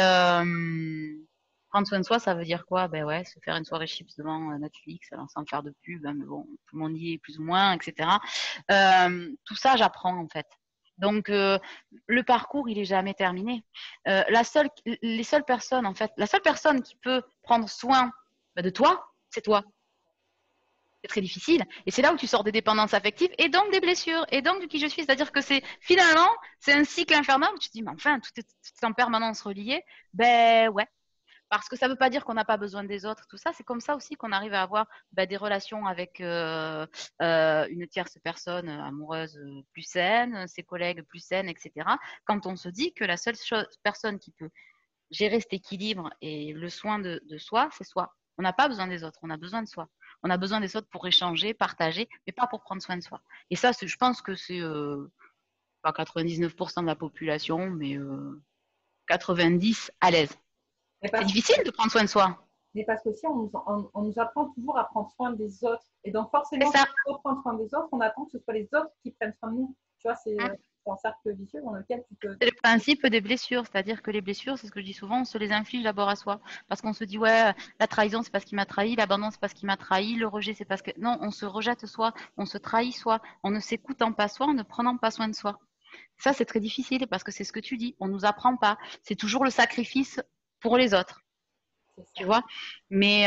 Speaker 2: prendre soin de soi, ça veut dire quoi? Ben ouais, se faire une soirée chips devant Netflix, sans faire de pub, hein, mais bon, tout le monde y est plus ou moins, etc. Tout ça, j'apprends en fait. Donc le parcours, il est jamais terminé. Les seules personnes, en fait, la seule personne qui peut prendre soin de toi, c'est toi. C'est très difficile. Et c'est là où tu sors des dépendances affectives et donc des blessures et donc du qui je suis. C'est-à-dire que finalement, c'est un cycle infernal où tu te dis, mais enfin, tout est en permanence relié. Ben ouais. Parce que ça ne veut pas dire qu'on n'a pas besoin des autres, tout ça. C'est comme ça aussi qu'on arrive à avoir des relations avec une tierce personne amoureuse plus saine, ses collègues plus saines, etc. Quand on se dit que la seule personne qui peut gérer cet équilibre et le soin de soi, c'est soi. On n'a pas besoin des autres, on a besoin de soi. On a besoin des autres pour échanger, partager, mais pas pour prendre soin de soi. Et ça, je pense que c'est pas 99% de la population, mais 90 à l'aise.
Speaker 1: Mais
Speaker 2: C'est
Speaker 1: parce,
Speaker 2: difficile de prendre soin de soi.
Speaker 1: mais parce qu'aussi, on nous apprend toujours à prendre soin des autres. Et donc,
Speaker 2: C'est
Speaker 1: forcément, si
Speaker 2: ça.
Speaker 1: on veut prendre soin des autres, on attend que ce soit les autres qui prennent soin de nous. Tu vois,
Speaker 2: Hein.
Speaker 1: c'est un cercle vicieux dans lequel tu te.
Speaker 2: C'est le principe des blessures, c'est-à-dire que les blessures, c'est ce que je dis souvent, on se les inflige d'abord à soi. Parce qu'on se dit, ouais, la trahison, c'est parce qu'il m'a trahi, l'abandon, c'est parce qu'il m'a trahi, le rejet, c'est parce que. Non, on se rejette soi, on se trahit soi, on ne s'écoutant pas soi, en ne prenant pas soin de soi. Ça, c'est très difficile parce que c'est ce que tu dis, on ne nous apprend pas. C'est toujours le sacrifice pour les autres,
Speaker 1: C'est
Speaker 2: tu
Speaker 1: ça.
Speaker 2: vois. Mais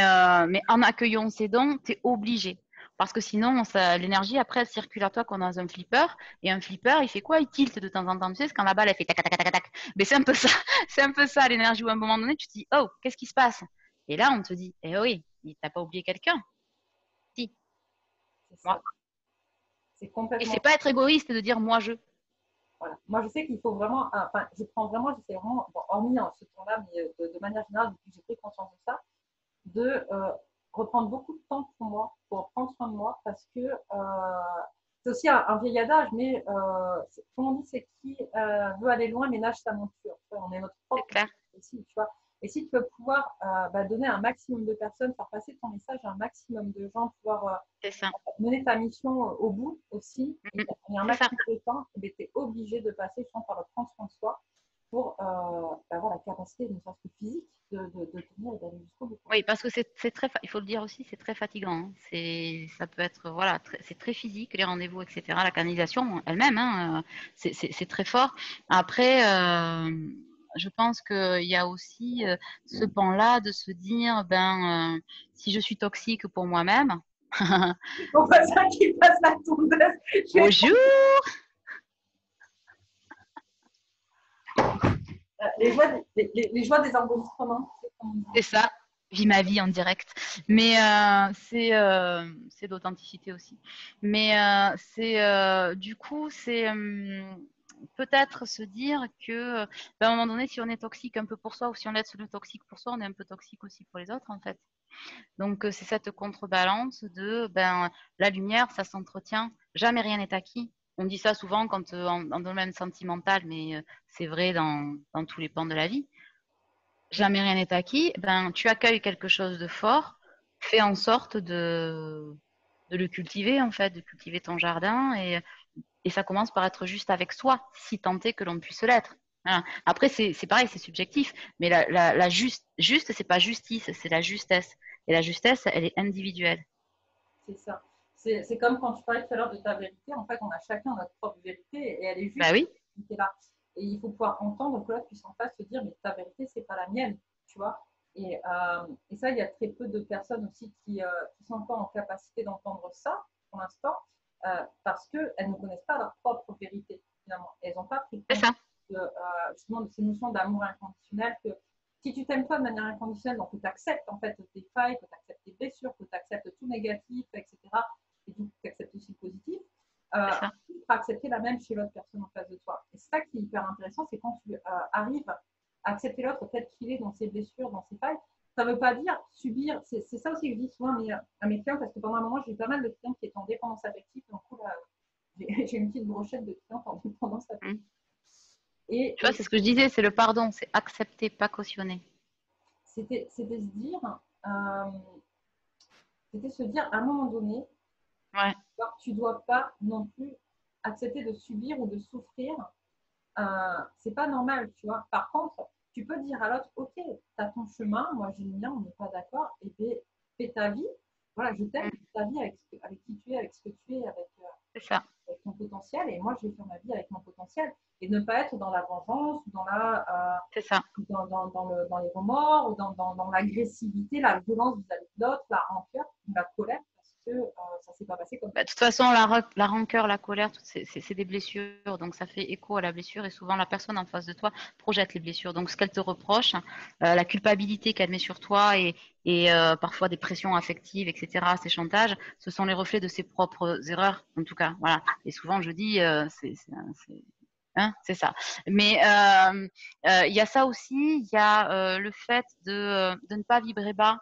Speaker 2: en accueillant ces dons, tu es obligé. Parce que sinon, l'énergie, après, elle circule à toi comme dans un flipper. Et un flipper, il fait quoi? Il tilte de temps en temps. Tu sais, c'est quand la balle, elle fait tac, tac, tac, tac, tac. Mais c'est un peu ça. C'est un peu ça, l'énergie, où à un moment donné, tu te dis, oh, qu'est-ce qui se passe? Et là, on te dit, eh oui, t'as pas oublié quelqu'un? Si,
Speaker 1: C'est
Speaker 2: moi.
Speaker 1: ça. C'est
Speaker 2: Et c'est
Speaker 1: complètement.
Speaker 2: pas être égoïste de dire moi je.
Speaker 1: Voilà. Moi, je sais qu'il faut vraiment, enfin, je prends vraiment, j'essaie vraiment, bon, hormis en ce temps-là, mais de manière générale, depuis que j'ai pris conscience de ça, de reprendre beaucoup de temps pour moi, pour prendre soin de moi, parce que c'est aussi un vieil adage, mais comme on dit, c'est qui veut aller loin, mais nage sa monture. On est notre
Speaker 2: C'est
Speaker 1: propre
Speaker 2: clair.
Speaker 1: aussi, tu vois. Et si tu veux pouvoir donner un maximum de personnes, faire passer ton message à un maximum de gens, pouvoir
Speaker 2: C'est ça.
Speaker 1: mener ta mission au bout aussi, et
Speaker 2: Mhm.
Speaker 1: un
Speaker 2: C'est ça.
Speaker 1: maximum de temps, tu es obligé de passer par le prendre soin de soi pour avoir la capacité, ne serait-ce que physique, de tenir et d'aller jusqu'au bout.
Speaker 2: Oui, parce que c'est très, il faut le dire aussi, c'est très fatigant. Hein. Ça peut être, voilà, c'est très physique, les rendez-vous, etc. La canalisation elle-même, hein, c'est très fort. Après, je pense qu'il y a aussi ce pan-là de se dire, si je suis toxique pour moi-même,
Speaker 1: Mon voisin qui passe la tondeuse.
Speaker 2: Bonjour.
Speaker 1: Les joies des enregistrements.
Speaker 2: C'est ça. Vis ma vie en direct. Mais c'est d'authenticité aussi. Mais du coup, c'est peut-être se dire que à un moment donné, si on est toxique un peu pour soi ou si on laisse le toxique pour soi, on est un peu toxique aussi pour les autres en fait. Donc c'est cette contrebalance de la lumière, ça s'entretient, jamais rien n'est acquis. On dit ça souvent quand en domaine sentimental, mais c'est vrai dans tous les pans de la vie. Jamais rien n'est acquis. Tu accueilles quelque chose de fort, fais en sorte de le cultiver en fait, de cultiver ton jardin et ça commence par être juste avec soi, si tant est que l'on puisse l'être. Voilà. Après, c'est pareil, c'est subjectif, mais la juste, c'est pas justice, c'est la justesse. Et la justesse, elle est individuelle.
Speaker 1: C'est ça. C'est comme quand tu parlais tout à l'heure de ta vérité. En fait, on a chacun notre propre vérité et elle est
Speaker 2: Bah
Speaker 1: juste
Speaker 2: oui,
Speaker 1: là. Et il faut pouvoir entendre que l'autre puisse en face se dire, mais ta vérité, c'est pas la mienne, tu vois. Et ça, il y a très peu de personnes aussi qui sont encore en capacité d'entendre ça pour l'instant, parce qu'elles ne connaissent pas leur propre vérité, finalement. Elles n'ont pas pris
Speaker 2: c'est
Speaker 1: compte
Speaker 2: ça.
Speaker 1: justement de ces notions d'amour inconditionnel que si tu t'aimes pas de manière inconditionnelle, donc que tu acceptes en fait tes failles, que tu acceptes tes blessures, que tu acceptes tout négatif, etc., et donc tu acceptes aussi le positif,
Speaker 2: C'est ça.
Speaker 1: tu peux accepter la même chez l'autre personne en face de toi. Et c'est ça qui est hyper intéressant, c'est quand tu arrives à accepter l'autre tel qu'il est dans ses blessures, dans ses failles. Ça ne veut pas dire subir, c'est ça aussi que je dis souvent à mes clients, parce que pendant un moment, j'ai eu pas mal de clients qui étaient en dépendance affective, donc là, j'ai une petite brochette de clients en dépendance affective.
Speaker 2: Mm.
Speaker 1: Et,
Speaker 2: Tu vois, c'est ce que je disais, c'est le pardon, c'est accepter, pas cautionner.
Speaker 1: c'était se dire, euh, c'était se dire à un moment donné,
Speaker 2: Ouais.
Speaker 1: tu ne dois pas non plus accepter de subir ou de souffrir. C'est pas normal, tu vois. Par contre, tu peux dire à l'autre, ok, tu as ton chemin, moi j'ai le mien, on n'est pas d'accord, et bien fais ta vie. Voilà, je t'aime,
Speaker 2: Mm.
Speaker 1: fais ta vie avec qui tu es, avec ce que tu es,
Speaker 2: C'est ça.
Speaker 1: avec ton potentiel, et moi je vais faire ma vie avec mon potentiel. Et ne pas être dans la vengeance, dans la
Speaker 2: C'est ça.
Speaker 1: dans les remords, ou dans l'agressivité, la violence vis-à-vis de l'autre, la rancœur, la colère, parce que ça ne s'est pas passé comme ça.
Speaker 2: De toute façon, la rancœur, la colère, c'est des blessures. Donc, ça fait écho à la blessure. Et souvent, la personne en face de toi projette les blessures. Donc, ce qu'elle te reproche, la culpabilité qu'elle met sur toi et parfois des pressions affectives, etc., ces chantages, ce sont les reflets de ses propres erreurs, en tout cas. Voilà. Et souvent, je dis, c'est ça. Mais il y a ça aussi. Il y a le fait de ne pas vibrer bas,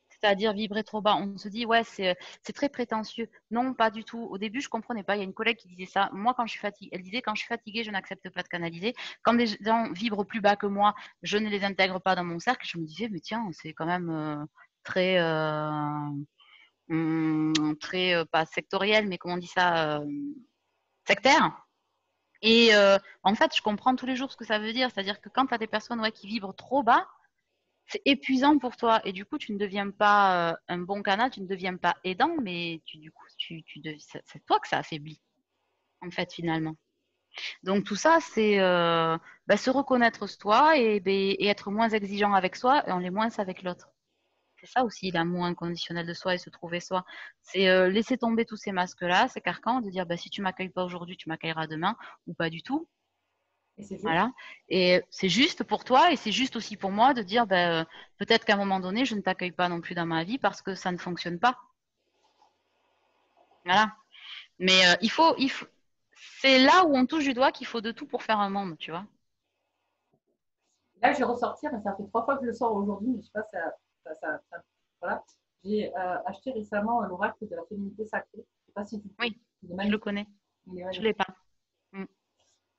Speaker 2: c'est-à-dire vibrer trop bas. On se dit, ouais, c'est très prétentieux. Non, pas du tout. Au début, je comprenais pas. Il y a une collègue qui disait ça. Moi, quand je suis fatiguée, elle disait, quand je suis fatiguée, je n'accepte pas de canaliser. Quand des gens vibrent plus bas que moi, je ne les intègre pas dans mon cercle. Je me disais, mais tiens, c'est quand même très, très pas sectoriel, mais comment on dit ça, sectaire. Et en fait, je comprends tous les jours ce que ça veut dire. C'est-à-dire que quand tu as des personnes ouais, qui vibrent trop bas, c'est épuisant pour toi. Et du coup, tu ne deviens pas un bon canal, tu ne deviens pas aidant, mais du coup, c'est toi que ça affaiblit, en fait, finalement. Donc, tout ça, c'est se reconnaître soi et être moins exigeant avec soi et on l'est moins avec l'autre. C'est ça aussi l'amour inconditionnel de soi et se trouver soi. C'est laisser tomber tous ces masques-là, ces carcans, de dire si tu m'accueilles pas aujourd'hui, tu m'accueilleras demain ou pas du tout.
Speaker 1: Et c'est juste.
Speaker 2: Voilà. Et c'est juste pour toi et c'est juste aussi pour moi de dire peut-être qu'à un moment donné, je ne t'accueille pas non plus dans ma vie parce que ça ne fonctionne pas. Voilà. Mais c'est là où on touche du doigt qu'il faut de tout pour faire un monde, tu vois.
Speaker 1: Là, je vais ressortir, et ça fait 3 fois que je le sors aujourd'hui, mais je sais pas, voilà. J'ai acheté récemment l'oracle de la féminité sacrée. Je ne sais pas si tu le
Speaker 2: Oui,
Speaker 1: il est
Speaker 2: je le
Speaker 1: magnifique.
Speaker 2: connais.
Speaker 1: Il est
Speaker 2: Je
Speaker 1: magnifique.
Speaker 2: l'ai pas. Mm.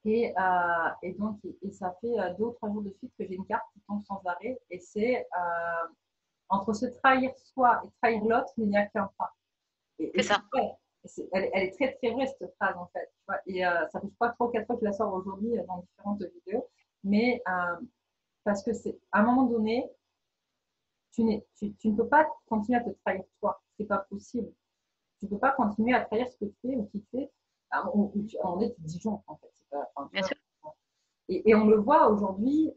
Speaker 1: Et donc, ça fait 2 ou 3 jours de suite que j'ai une carte qui tombe sans arrêt. Et c'est entre se trahir soi et trahir l'autre, il n'y a qu'un pas. Et
Speaker 2: C'est
Speaker 1: c'est
Speaker 2: ça.
Speaker 1: vrai. Elle est très très vraie cette phrase en fait. Tu vois. Et ça fait, je crois, 3 ou 4 fois que je la sors aujourd'hui dans différentes vidéos. Mais parce que c'est à un moment donné, tu ne peux pas continuer à te trahir toi. C'est pas possible. Tu ne peux pas continuer à trahir ce que tu fais ou qui tu es. On est Dijon en fait. Enfin,
Speaker 2: Bien sûr.
Speaker 1: et on le voit aujourd'hui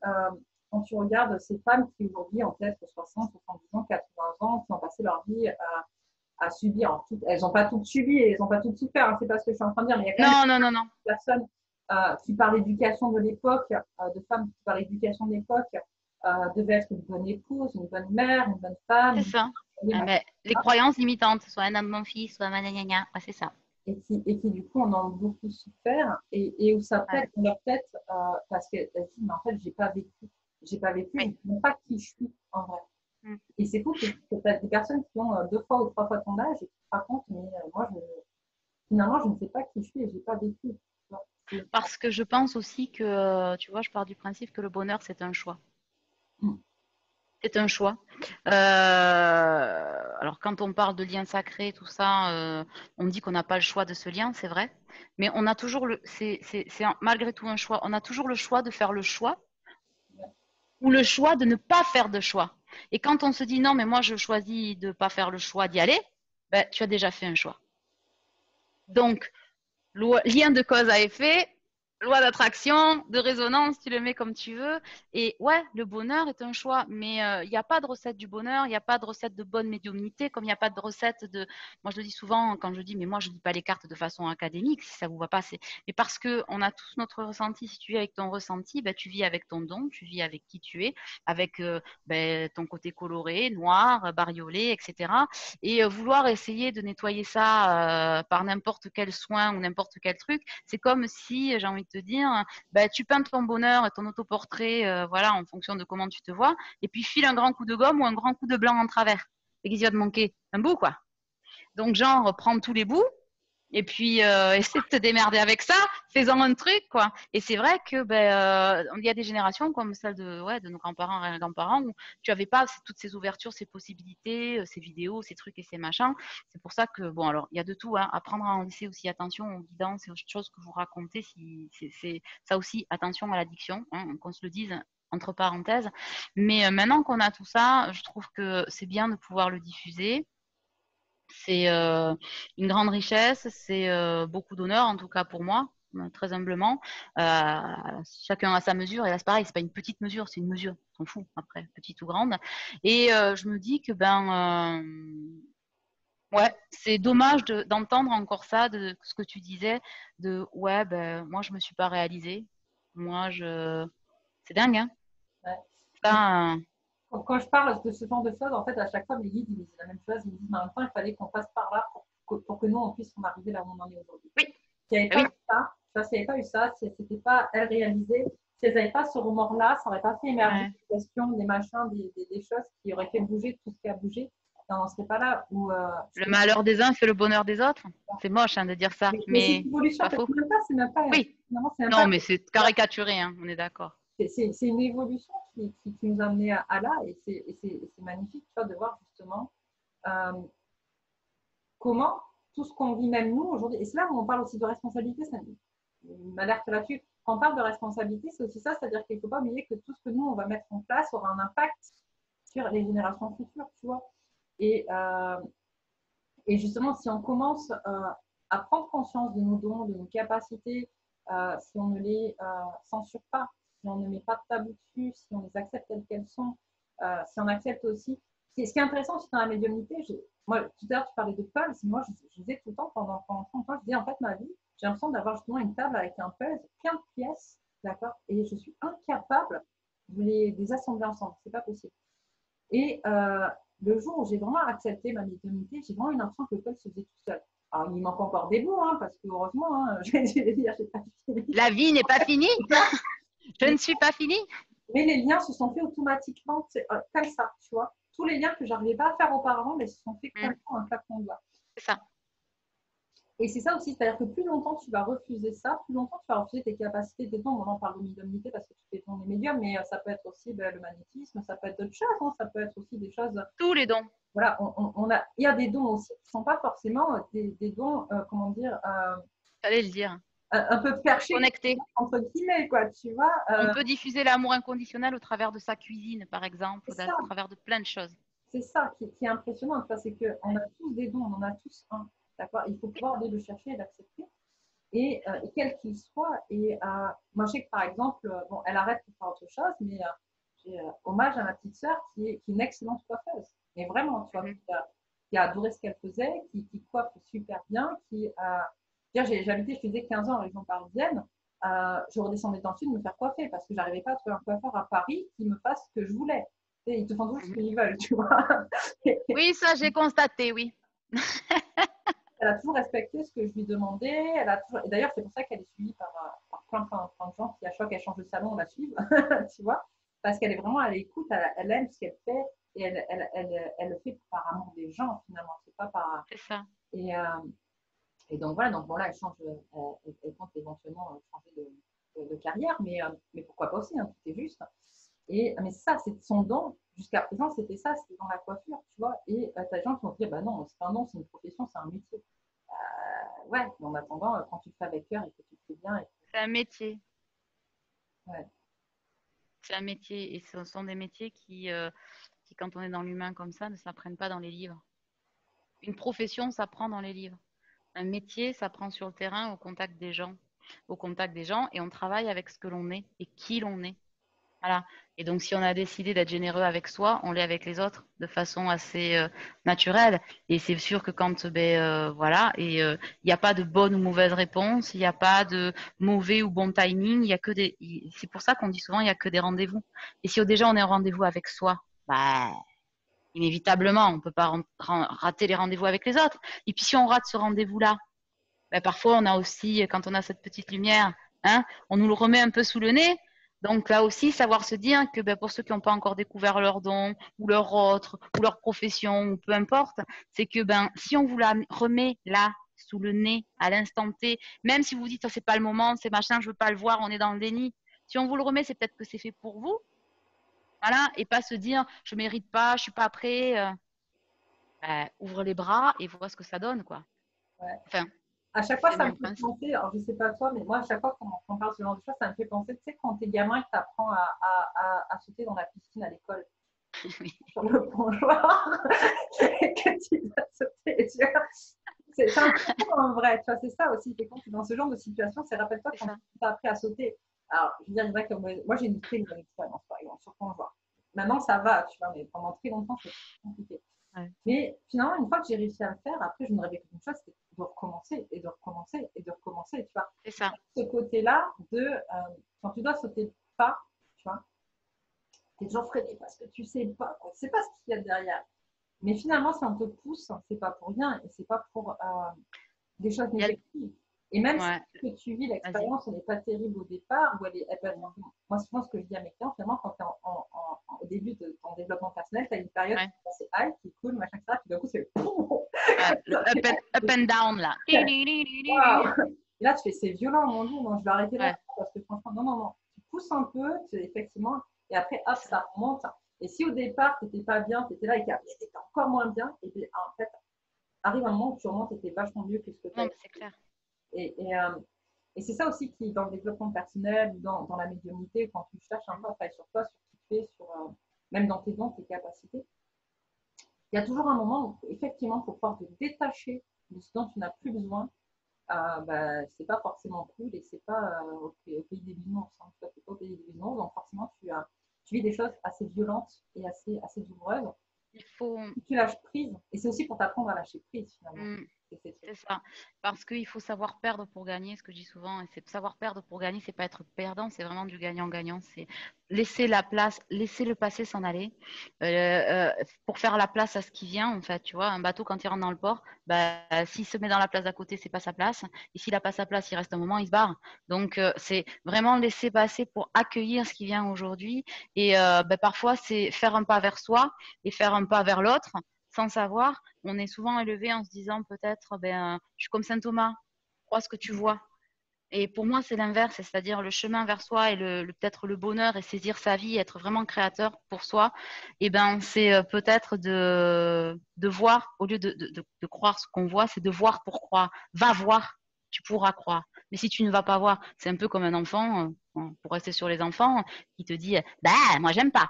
Speaker 1: quand tu regardes ces femmes qui aujourd'hui ont peut-être 60, 70 ans, 80 ans, qui ont passé leur vie à subir. Elles n'ont pas toutes subi et elles n'ont pas toutes souffert, hein, c'est pas ce que je suis en train de dire, mais il y a quand
Speaker 2: Non,
Speaker 1: même
Speaker 2: non, non, non.
Speaker 1: des personnes qui, par l'éducation de l'époque, de femmes qui, par l'éducation de l'époque, devaient être une bonne épouse, une bonne mère, une bonne
Speaker 2: C'est
Speaker 1: femme,
Speaker 2: ça. Ah, mais les croyances limitantes, soit un homme, mon fils, soit ma gna, gna. Ouais, c'est ça.
Speaker 1: et qui, du coup en ont beaucoup souffert et où ça
Speaker 2: Ouais.
Speaker 1: pète dans leur tête parce qu'elles se disent mais en fait j'ai pas vécu, je ne
Speaker 2: Oui.
Speaker 1: sais même pas qui je suis en vrai.
Speaker 2: Mm.
Speaker 1: Et c'est fou que tu as des personnes qui ont 2 fois ou 3 fois ton âge et qui te racontent mais finalement je ne sais pas qui je suis et j'ai pas vécu.
Speaker 2: Parce que je pense aussi que, tu vois, je pars du principe que le bonheur, c'est un choix.
Speaker 1: Mm.
Speaker 2: C'est un choix. Alors, quand on parle de lien sacré, tout ça, on dit qu'on n'a pas le choix de ce lien, c'est vrai. Mais on a toujours malgré tout un choix. On a toujours le choix de faire le choix ou le choix de ne pas faire de choix. Et quand on se dit non, mais moi, je choisis de ne pas faire le choix d'y aller, ben, tu as déjà fait un choix. Donc, lien de cause à effet, loi d'attraction, de résonance, tu le mets comme tu veux. Et ouais, le bonheur est un choix, mais il n'y a pas de recette du bonheur, il n'y a pas de recette de bonne médiumnité, comme il n'y a pas de recette de. Moi, je le dis souvent quand je dis, mais moi, je ne lis pas les cartes de façon académique, si ça ne vous va pas. Mais parce qu'on a tous notre ressenti. Si tu vis avec ton ressenti, ben, tu vis avec ton don, tu vis avec qui tu es, avec ben, ton côté coloré, noir, bariolé, etc. Et vouloir essayer de nettoyer ça par n'importe quel soin ou n'importe quel truc, c'est comme si, j'ai envie de te dire, bah, tu peins ton bonheur et ton autoportrait voilà, en fonction de comment tu te vois, et puis file un grand coup de gomme ou un grand coup de blanc en travers. Et qu'est-ce qu'il va te manquer? Un bout, quoi. Donc, genre, prends tous les bouts et puis, essaie de te démerder avec ça, fais-en un truc, quoi. Et c'est vrai que ben, il y a des générations comme celle de, ouais, de nos grands-parents et grands-parents où tu n'avais pas toutes ces ouvertures, ces possibilités, ces vidéos, ces trucs et ces machins. C'est pour ça que, bon, alors, il y a de tout, hein. Apprendre à en laisser aussi attention aux guidances et aux choses que vous racontez. Si, c'est ça aussi, attention à l'addiction, hein, qu'on se le dise entre parenthèses. Mais maintenant qu'on a tout ça, je trouve que c'est bien de pouvoir le diffuser. C'est une grande richesse, c'est beaucoup d'honneur, en tout cas pour moi, très humblement. Chacun a sa mesure, et là c'est pareil, c'est pas une petite mesure, c'est une mesure, on s'en fout après, petite ou grande. Et je me dis que ouais, c'est dommage d'entendre encore ça, de ce que tu disais, de ouais, ben moi je me suis pas réalisée, c'est dingue, hein.
Speaker 1: Ouais.
Speaker 2: Ça,
Speaker 1: Quand je parle de ce genre de choses, en fait, à chaque fois, mes guides ils disent la même chose. Ils me disent, mais en même temps, il fallait qu'on passe par là pour que nous, on puisse en arriver là où on en est aujourd'hui.
Speaker 2: oui,
Speaker 1: S'il n'y avait
Speaker 2: ben
Speaker 1: pas
Speaker 2: oui,
Speaker 1: eu ça, tu vois, s'il n'y avait pas eu ça, si c'était pas elles réalisées, si elles n'avaient pas ce remords-là, ça n'aurait pas fait émerger
Speaker 2: ouais.
Speaker 1: des questions, des machins, des choses qui auraient fait bouger tout ce qui a bougé. On n'en serait pas là où
Speaker 2: Le malheur des uns fait le bonheur des autres. C'est moche hein, de dire ça,
Speaker 1: mais c'est
Speaker 2: mais
Speaker 1: une
Speaker 2: c'est
Speaker 1: évolution,
Speaker 2: pas
Speaker 1: parce
Speaker 2: faux.
Speaker 1: que même pas, c'est même pas,
Speaker 2: Oui,
Speaker 1: finalement, c'est même
Speaker 2: non,
Speaker 1: pas,
Speaker 2: mais c'est caricaturé, hein, on est d'accord.
Speaker 1: c'est une évolution qui nous a amené à là, et c'est magnifique, tu vois, de voir justement euh, comment tout ce qu'on vit même nous aujourd'hui, et c'est là où on parle aussi de responsabilité, ça m'alerte là-dessus. Quand on parle de responsabilité, c'est aussi ça, c'est-à-dire qu'il ne faut pas oublier que tout ce que nous, on va mettre en place aura un impact sur les générations futures, tu vois. Et, euh, et justement, si on commence à prendre conscience de nos dons, de nos capacités, si on ne les censure pas, si on ne met pas de tabou dessus, si on les accepte telles qu'elles sont, si on accepte aussi. Ce qui est intéressant aussi dans la médiumnité, moi, tout à l'heure, tu parlais de puzzle, moi, je disais tout le temps, pendant longtemps, je disais, en fait, ma vie, j'ai l'impression d'avoir justement une table avec un puzzle, plein de pièces, d'accord, et je suis incapable de les assembler ensemble, c'est pas possible. Et le jour où j'ai vraiment accepté ma médiumnité, j'ai vraiment eu l'impression que le puzzle se faisait tout seul. Alors, il manque encore des bouts, hein, parce que heureusement, hein, je vais dire, j'ai pas fini.
Speaker 2: La vie n'est pas finie. Je ne suis pas finie.
Speaker 1: Mais les liens se sont faits automatiquement comme ça, tu vois. Tous les liens que j'arrivais pas à faire auparavant, mais se sont faits comme ça, un claquement de doigts.
Speaker 2: C'est ça.
Speaker 1: Et c'est ça aussi, c'est-à-dire que plus longtemps tu vas refuser ça, plus longtemps tu vas refuser tes capacités, tes dons. On en parle de médiumnité parce que tu fais ton médium, mais ça peut être aussi le magnétisme, ça peut être d'autres choses, hein, ça peut être aussi des choses.
Speaker 2: Tous les dons.
Speaker 1: Voilà, il y a des dons aussi qui ne sont pas forcément des dons, comment dire,
Speaker 2: J'allais le dire.
Speaker 1: un peu perchés,
Speaker 2: Connecté.
Speaker 1: entre guillemets, quoi, tu vois.
Speaker 2: On peut diffuser l'amour inconditionnel au travers de sa cuisine, par exemple,
Speaker 1: C'est
Speaker 2: au
Speaker 1: ça,
Speaker 2: travers de plein de choses.
Speaker 1: c'est ça qui est impressionnant, c'est qu'on a tous des dons, on en a tous un, d'accord. Il faut pouvoir aller le chercher et l'accepter. Et quel qu'il soit. Et moi, je sais que par exemple, bon, elle arrête pour faire autre chose, mais j'ai hommage à ma petite sœur qui est une excellente coiffeuse. Mais vraiment, tu vois, qui a adoré ce qu'elle faisait, qui coiffe super bien, j'habitais, je faisais 15 ans en région parisienne, je redescendais dans le sud me faire coiffer parce que j'arrivais pas à trouver un coiffeur à Paris qui me fasse ce que je voulais. Et ils te font toujours ce qu'ils veulent, tu vois.
Speaker 2: Oui, ça, j'ai constaté, oui.
Speaker 1: Elle a toujours respecté ce que je lui demandais. Et d'ailleurs, c'est pour ça qu'elle est suivie par plein de gens qui, à chaque fois qu'elle change de salon, la suivent, tu vois. Parce qu'elle est vraiment à l'écoute, elle aime ce qu'elle fait et elle le fait par amour des gens, finalement. C'est pas par.
Speaker 2: C'est ça.
Speaker 1: Et, euh, et donc voilà, elle change, elle compte éventuellement changer de carrière, mais pourquoi pas aussi, hein, tout est juste. Mais ça, c'est son don. Jusqu'à présent, c'était ça, c'était dans la coiffure, tu vois. Et tu as des gens qui vont dire, bah non, c'est pas un don, c'est une profession, c'est un métier. Ouais, mais en attendant, quand tu le fais avec cœur et que tu le fais bien.
Speaker 2: C'est un métier.
Speaker 1: Ouais.
Speaker 2: C'est un métier. Et ce sont des métiers qui, quand on est dans l'humain comme ça, ne s'apprennent pas dans les livres. Une profession s'apprend dans les livres. Un métier s'apprend sur le terrain, au contact des gens. Au contact des gens, et on travaille avec ce que l'on est et qui l'on est. Voilà. Et donc, si on a décidé d'être généreux avec soi, on l'est avec les autres de façon assez naturelle. Et c'est sûr que quand, voilà, et il n'y a pas de bonne ou mauvaise réponse, il n'y a pas de mauvais ou bon timing. Il y a que des. C'est pour ça qu'on dit souvent il n'y a que des rendez-vous. Et si déjà on est en rendez-vous avec soi, bah, inévitablement, on ne peut pas rater les rendez-vous avec les autres. Et puis si on rate ce rendez-vous-là, bah, parfois on a aussi, quand on a cette petite lumière, hein, on nous le remet un peu sous le nez. Donc là aussi, savoir se dire que ben, pour ceux qui n'ont pas encore découvert leur don ou leur autre ou leur profession ou peu importe, c'est que ben si on vous la remet là sous le nez à l'instant T, même si vous dites ça c'est pas le moment, c'est machin, je veux pas le voir, on est dans le déni. Si on vous le remet, c'est peut-être que c'est fait pour vous, voilà, et pas se dire je mérite pas, je suis pas prêt. Ben, ouvre les bras et vois ce que ça donne, quoi.
Speaker 1: Ouais.
Speaker 2: Enfin,
Speaker 1: À chaque fois,
Speaker 2: c'est le
Speaker 1: ça me
Speaker 2: même
Speaker 1: fait
Speaker 2: principe.
Speaker 1: penser, alors je sais pas toi, mais moi, à chaque fois qu'on parle de ce genre de choses, ça me fait penser, tu sais, quand t'es gamin et que t'apprends à sauter dans la piscine à l'école, sur le plongeoir, et que tu dois sauter, tu vois. C'est un peu en vrai, tu vois, c'est ça aussi. C'est quand tu es dans ce genre de situation, c'est rappelle-toi
Speaker 2: C'est
Speaker 1: quand tu
Speaker 2: ça.
Speaker 1: as appris à sauter. Alors, je veux dire, il y en a qui moi, j'ai une très bonne expérience, par exemple, sur plongeoir. Maintenant, ça va, tu vois, mais pendant très longtemps, c'était compliqué.
Speaker 2: Ouais.
Speaker 1: Mais finalement, une fois que j'ai réussi à le faire, après, je ne rêvais qu'une chose, c'était de recommencer et de recommencer et de recommencer, tu vois.
Speaker 2: C'est ça.
Speaker 1: Ce côté-là quand tu dois sauter le pas, tu vois, tu es toujours freiné parce que tu sais pas, quoi. Tu sais pas ce qu'il y a derrière. Mais finalement, si on te pousse, c'est pas pour rien et c'est pas pour des choses
Speaker 2: Il y a
Speaker 1: négatives. Et même si
Speaker 2: Ouais,
Speaker 1: ce que tu vis,
Speaker 2: vas-y.
Speaker 1: l'expérience, elle n'est pas terrible au départ, ou elle peut être, moi, souvent, ce que je dis à mes clients, finalement, quand tu es au début de ton développement personnel, tu as une période
Speaker 2: Ouais,
Speaker 1: qui est assez high, qui est cool, machin, etc. Puis d'un coup, c'est
Speaker 2: ouais. Le up and down, là.
Speaker 1: waouh! Et là, tu fais, c'est violent, mon Dieu, non, je vais arrêter là,
Speaker 2: Ouais,
Speaker 1: parce que franchement, non, non, non. Tu pousses un peu, effectivement, et après, hop,
Speaker 2: c'est ça.
Speaker 1: ça remonte. Et si au départ, tu n'étais pas bien, tu étais là et tu étais encore moins bien, et bien, en fait, arrive un moment où tu remontes et tu es vachement mieux que ce que tu
Speaker 2: Non,
Speaker 1: as
Speaker 2: mais c'est clair.
Speaker 1: et, et, euh, et c'est ça aussi qui, dans le développement personnel, dans la médiumnité, quand tu cherches un peu à travailler sur toi, sur qui tu es, même dans tes dons, tes capacités, il y a toujours un moment où, effectivement, pour pouvoir te détacher de ce dont tu n'as plus besoin, c'est pas forcément cool et c'est pas au pays des bisounours. Hein. Tu n'es pas au pays des bisounours, donc forcément, tu vis des choses assez violentes et assez douloureuses.
Speaker 2: Il faut.
Speaker 1: Tu lâches prise, et c'est aussi pour t'apprendre à lâcher prise, finalement.
Speaker 2: Hmm, c'est ça. Parce qu'il faut savoir perdre pour gagner, ce que je dis souvent. Et c'est savoir perdre pour gagner, c'est pas être perdant, c'est vraiment du gagnant-gagnant. C'est laisser la place, laisser le passé s'en aller pour faire la place à ce qui vient, en fait. Tu vois, un bateau, quand il rentre dans le port, bah, s'il se met dans la place d'à côté, c'est pas sa place. Et s'il a pas sa place, il reste un moment, il se barre. Donc, c'est vraiment laisser passer pour accueillir ce qui vient aujourd'hui. Et parfois, c'est faire un pas vers soi et faire un pas vers l'autre sans savoir. On est souvent élevé en se disant peut-être, je suis comme Saint Thomas, crois ce que tu vois. Et pour moi, c'est l'inverse, c'est-à-dire le chemin vers soi et peut-être le bonheur et saisir sa vie, être vraiment créateur pour soi. Et ben, c'est peut-être de voir, au lieu de croire ce qu'on voit, c'est de voir pour croire. Va voir, tu pourras croire. Mais si tu ne vas pas voir, c'est un peu comme un enfant, pour rester sur les enfants, qui te dit, bah, moi, j'aime pas.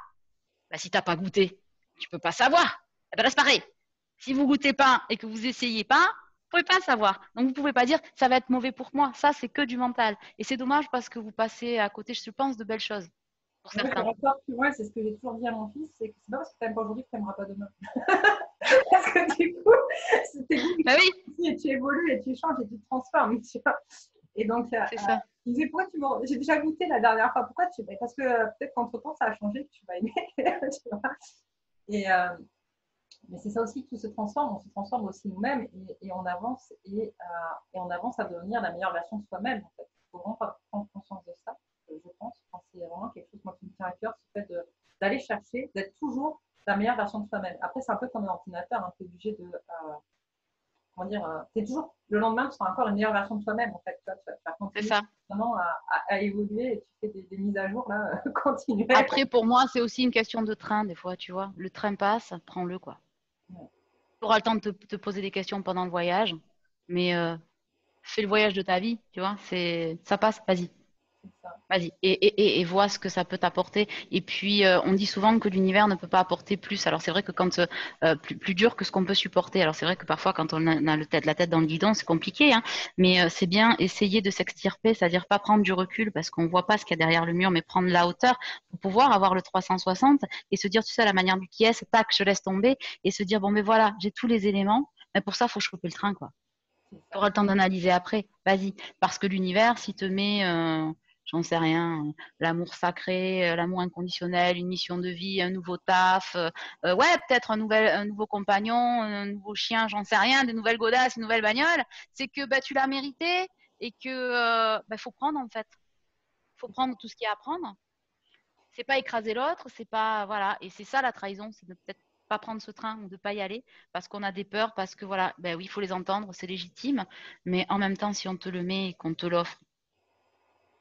Speaker 2: Bah, si t'as pas goûté, tu peux pas savoir. Eh ben, reste pareil. Si vous goûtez pas et que vous essayez pas, vous pouvez pas savoir. Donc vous pouvez pas dire ça va être mauvais pour moi. Ça c'est que du mental. Et c'est dommage parce que vous passez à côté, je pense, de belles choses pour
Speaker 1: Moi, je
Speaker 2: certains.
Speaker 1: encore plus loin, c'est ce que j'ai toujours dit à mon fils, c'est que c'est pas parce que tu n'aimes pas aujourd'hui que tu n'aimeras pas demain. Parce que du coup, c'était dit,
Speaker 2: Bah oui,
Speaker 1: et tu évolues et tu changes et tu te transformes. Tu vois. Et donc,
Speaker 2: c'est ça.
Speaker 1: il disait, pourquoi tu m'en... J'ai déjà goûté la dernière fois, pourquoi tu... Parce que peut-être qu'entre-temps, ça a changé, que tu vas aimer. Tu vois. Et, mais c'est ça aussi, tout se transforme, on se transforme aussi nous-mêmes et on avance et on avance à devenir la meilleure version de soi-même. En fait. Il faut vraiment prendre conscience de ça, je pense. Enfin, c'est vraiment quelque chose moi, qui me tient à cœur, ce fait d'aller chercher, d'être toujours la meilleure version de soi-même. Après, c'est un peu comme un ordinateur, hein, tu es obligé de, comment dire, t'es toujours, le lendemain, tu seras encore une meilleure version de toi-même, en fait. Tu vas
Speaker 2: C'est
Speaker 1: continuer
Speaker 2: ça.
Speaker 1: vraiment à évoluer et tu fais des mises à jour là, continuelles.
Speaker 2: Après, pour moi, c'est aussi une question de train, des fois, tu vois. Le train passe, prends-le, quoi.
Speaker 1: Ouais,
Speaker 2: Tu auras le temps de te poser des questions pendant le voyage, mais fais le voyage de ta vie, tu vois. Ça passe, vas-y.
Speaker 1: c'est ça.
Speaker 2: Vas-y, et vois ce que ça peut t'apporter. Et puis, on dit souvent que l'univers ne peut pas apporter plus. Alors, c'est vrai que quand plus dur que ce qu'on peut supporter. Alors, c'est vrai que parfois, quand on a la tête dans le guidon, c'est compliqué, hein. Mais c'est bien essayer de s'extirper, c'est-à-dire pas prendre du recul parce qu'on voit pas ce qu'il y a derrière le mur, mais prendre la hauteur pour pouvoir avoir le 360 et se dire, tu sais, à la manière du qui est, tac, je laisse tomber et se dire, bon, mais voilà, j'ai tous les éléments. Mais pour ça, faut choper le train, quoi.
Speaker 1: C'est
Speaker 2: Tu
Speaker 1: ça.
Speaker 2: auras le temps d'analyser après. Vas-y. Parce que l'univers, s'il te met, j'en sais rien, l'amour sacré, l'amour inconditionnel, une mission de vie, un nouveau taf, ouais, peut-être un nouveau compagnon, un nouveau chien, j'en sais rien, des nouvelles godasses, une nouvelle bagnole, c'est que bah, tu l'as mérité et que bah, faut prendre en fait. Faut prendre tout ce qu'il y a à prendre. C'est pas écraser l'autre, c'est pas voilà, et c'est ça la trahison, c'est de peut-être pas prendre ce train ou de pas y aller parce qu'on a des peurs, parce que voilà, ben oui, il faut les entendre, c'est légitime, mais en même temps, si on te le met et qu'on te l'offre,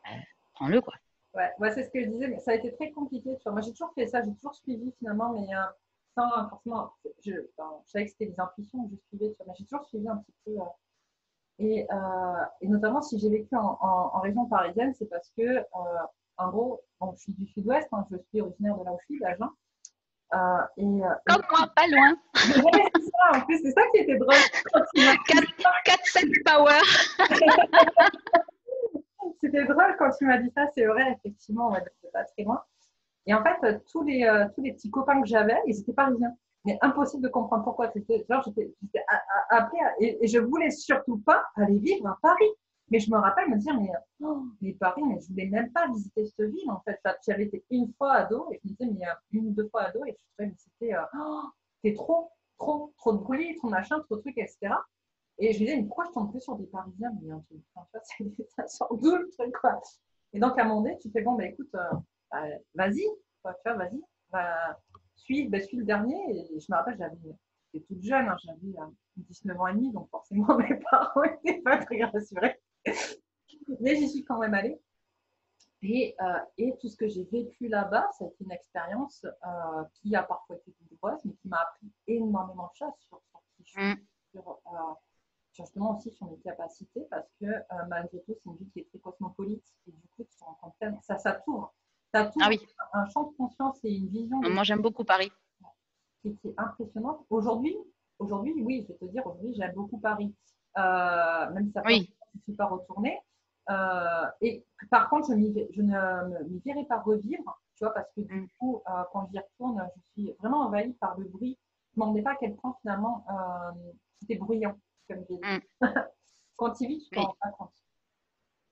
Speaker 2: ben, prends-le quoi.
Speaker 1: Ouais, ouais, c'est ce que je disais, mais ça a été très compliqué. Tu vois. Moi, j'ai toujours fait ça, j'ai toujours suivi finalement, mais sans forcément. Enfin, je savais que c'était des intuitions que je suivais, tu vois, mais j'ai toujours suivi un petit peu. Et notamment, si j'ai vécu en région parisienne, c'est parce que, en gros, bon, je suis du sud-ouest, hein, je suis originaire de là où je suis, d'Agen. Et
Speaker 2: Comme moi, pas loin.
Speaker 1: ouais, c'est ça, en plus, c'est ça qui était drôle quand tu m'as dit
Speaker 2: 4-7 power.
Speaker 1: C'était drôle quand tu m'as dit ça, c'est vrai, effectivement, ouais, c'est pas très loin. Et en fait, tous les petits copains que j'avais, ils étaient parisiens. Mais impossible de comprendre pourquoi. Genre, j'étais appelée et je voulais surtout pas aller vivre à Paris. Mais je me rappelle me dire, mais, oh, mais Paris, mais je voulais même pas visiter cette ville, en fait. J'avais été une fois ado et je me disais, mais une ou deux fois ado et je trouvais, mais c'était trop de bruit, trop de machin, trop de trucs, etc. Et je me disais, mais pourquoi je tombe plus sur des Parisiens? Mais un truc, enfin, ça sort d'où le truc, quoi. Et donc, à un moment donné, tu fais, bon, bah, écoute, vas-y, quoi, tu vois, vas-y, suis le dernier. Et je me rappelle, j'étais toute jeune, hein, j'avais 19 ans et demi, donc forcément, mes parents n'étaient pas très rassurés. Mais j'y suis quand même allée. Et tout ce que j'ai vécu là-bas, ça a été une expérience qui a parfois été douloureuse, mais qui m'a appris énormément de choses sur qui je suis,
Speaker 2: Mm.
Speaker 1: sur, justement aussi sur mes capacités, parce que malgré tout, c'est une vie qui est très cosmopolite. Et du coup, tu te rends compte tellement, ça t'ouvre. Ça
Speaker 2: Ah
Speaker 1: t'ouvre
Speaker 2: oui,
Speaker 1: un champ de conscience et une vision des
Speaker 2: moi j'aime beaucoup Paris.
Speaker 1: qui est impressionnante. Aujourd'hui, oui, je vais te dire, aujourd'hui, j'aime beaucoup Paris. Même si ça fait longtemps
Speaker 2: Oui.
Speaker 1: que je ne suis pas retournée. Et par contre, je ne m'y verrai pas revivre, tu vois, parce que du
Speaker 2: Mm.
Speaker 1: coup, quand j'y retourne, je suis vraiment envahie par le bruit. Je ne me demandais pas à quel point finalement c'était bruyant comme ville.
Speaker 2: Mm.
Speaker 1: Quand tu y vis, tu t'en
Speaker 2: Oui.
Speaker 1: rends pas compte.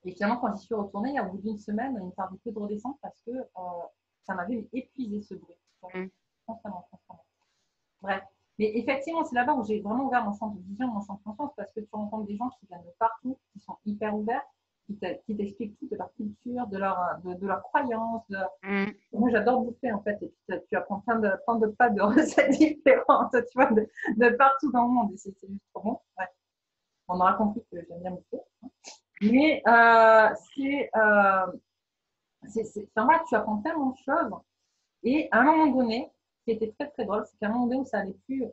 Speaker 1: Et finalement, quand j'y suis retournée, au bout d'une semaine, il me tardait peu de redescendre parce que ça m'avait épuisé ce bruit.
Speaker 2: Mm.
Speaker 1: Constamment, constamment. Bref. Mais effectivement, c'est là-bas où j'ai vraiment ouvert mon champ de vision, mon champ de conscience, parce que tu rencontres des gens qui viennent de partout, qui sont hyper ouverts, qui t'expliquent tout de leur culture, de leurs croyances.
Speaker 2: Mm.
Speaker 1: Moi, j'adore bouffer, en fait, et puis tu apprends plein de pas de recettes différentes, tu vois, de partout dans le monde, et c'est juste trop bon. Ouais. On aura compris que j'aime bien bouffer. Mais enfin, voilà, tu apprends tellement de choses. Et à un moment donné, ce qui était très très drôle, c'est qu'à un moment donné où ça allait plus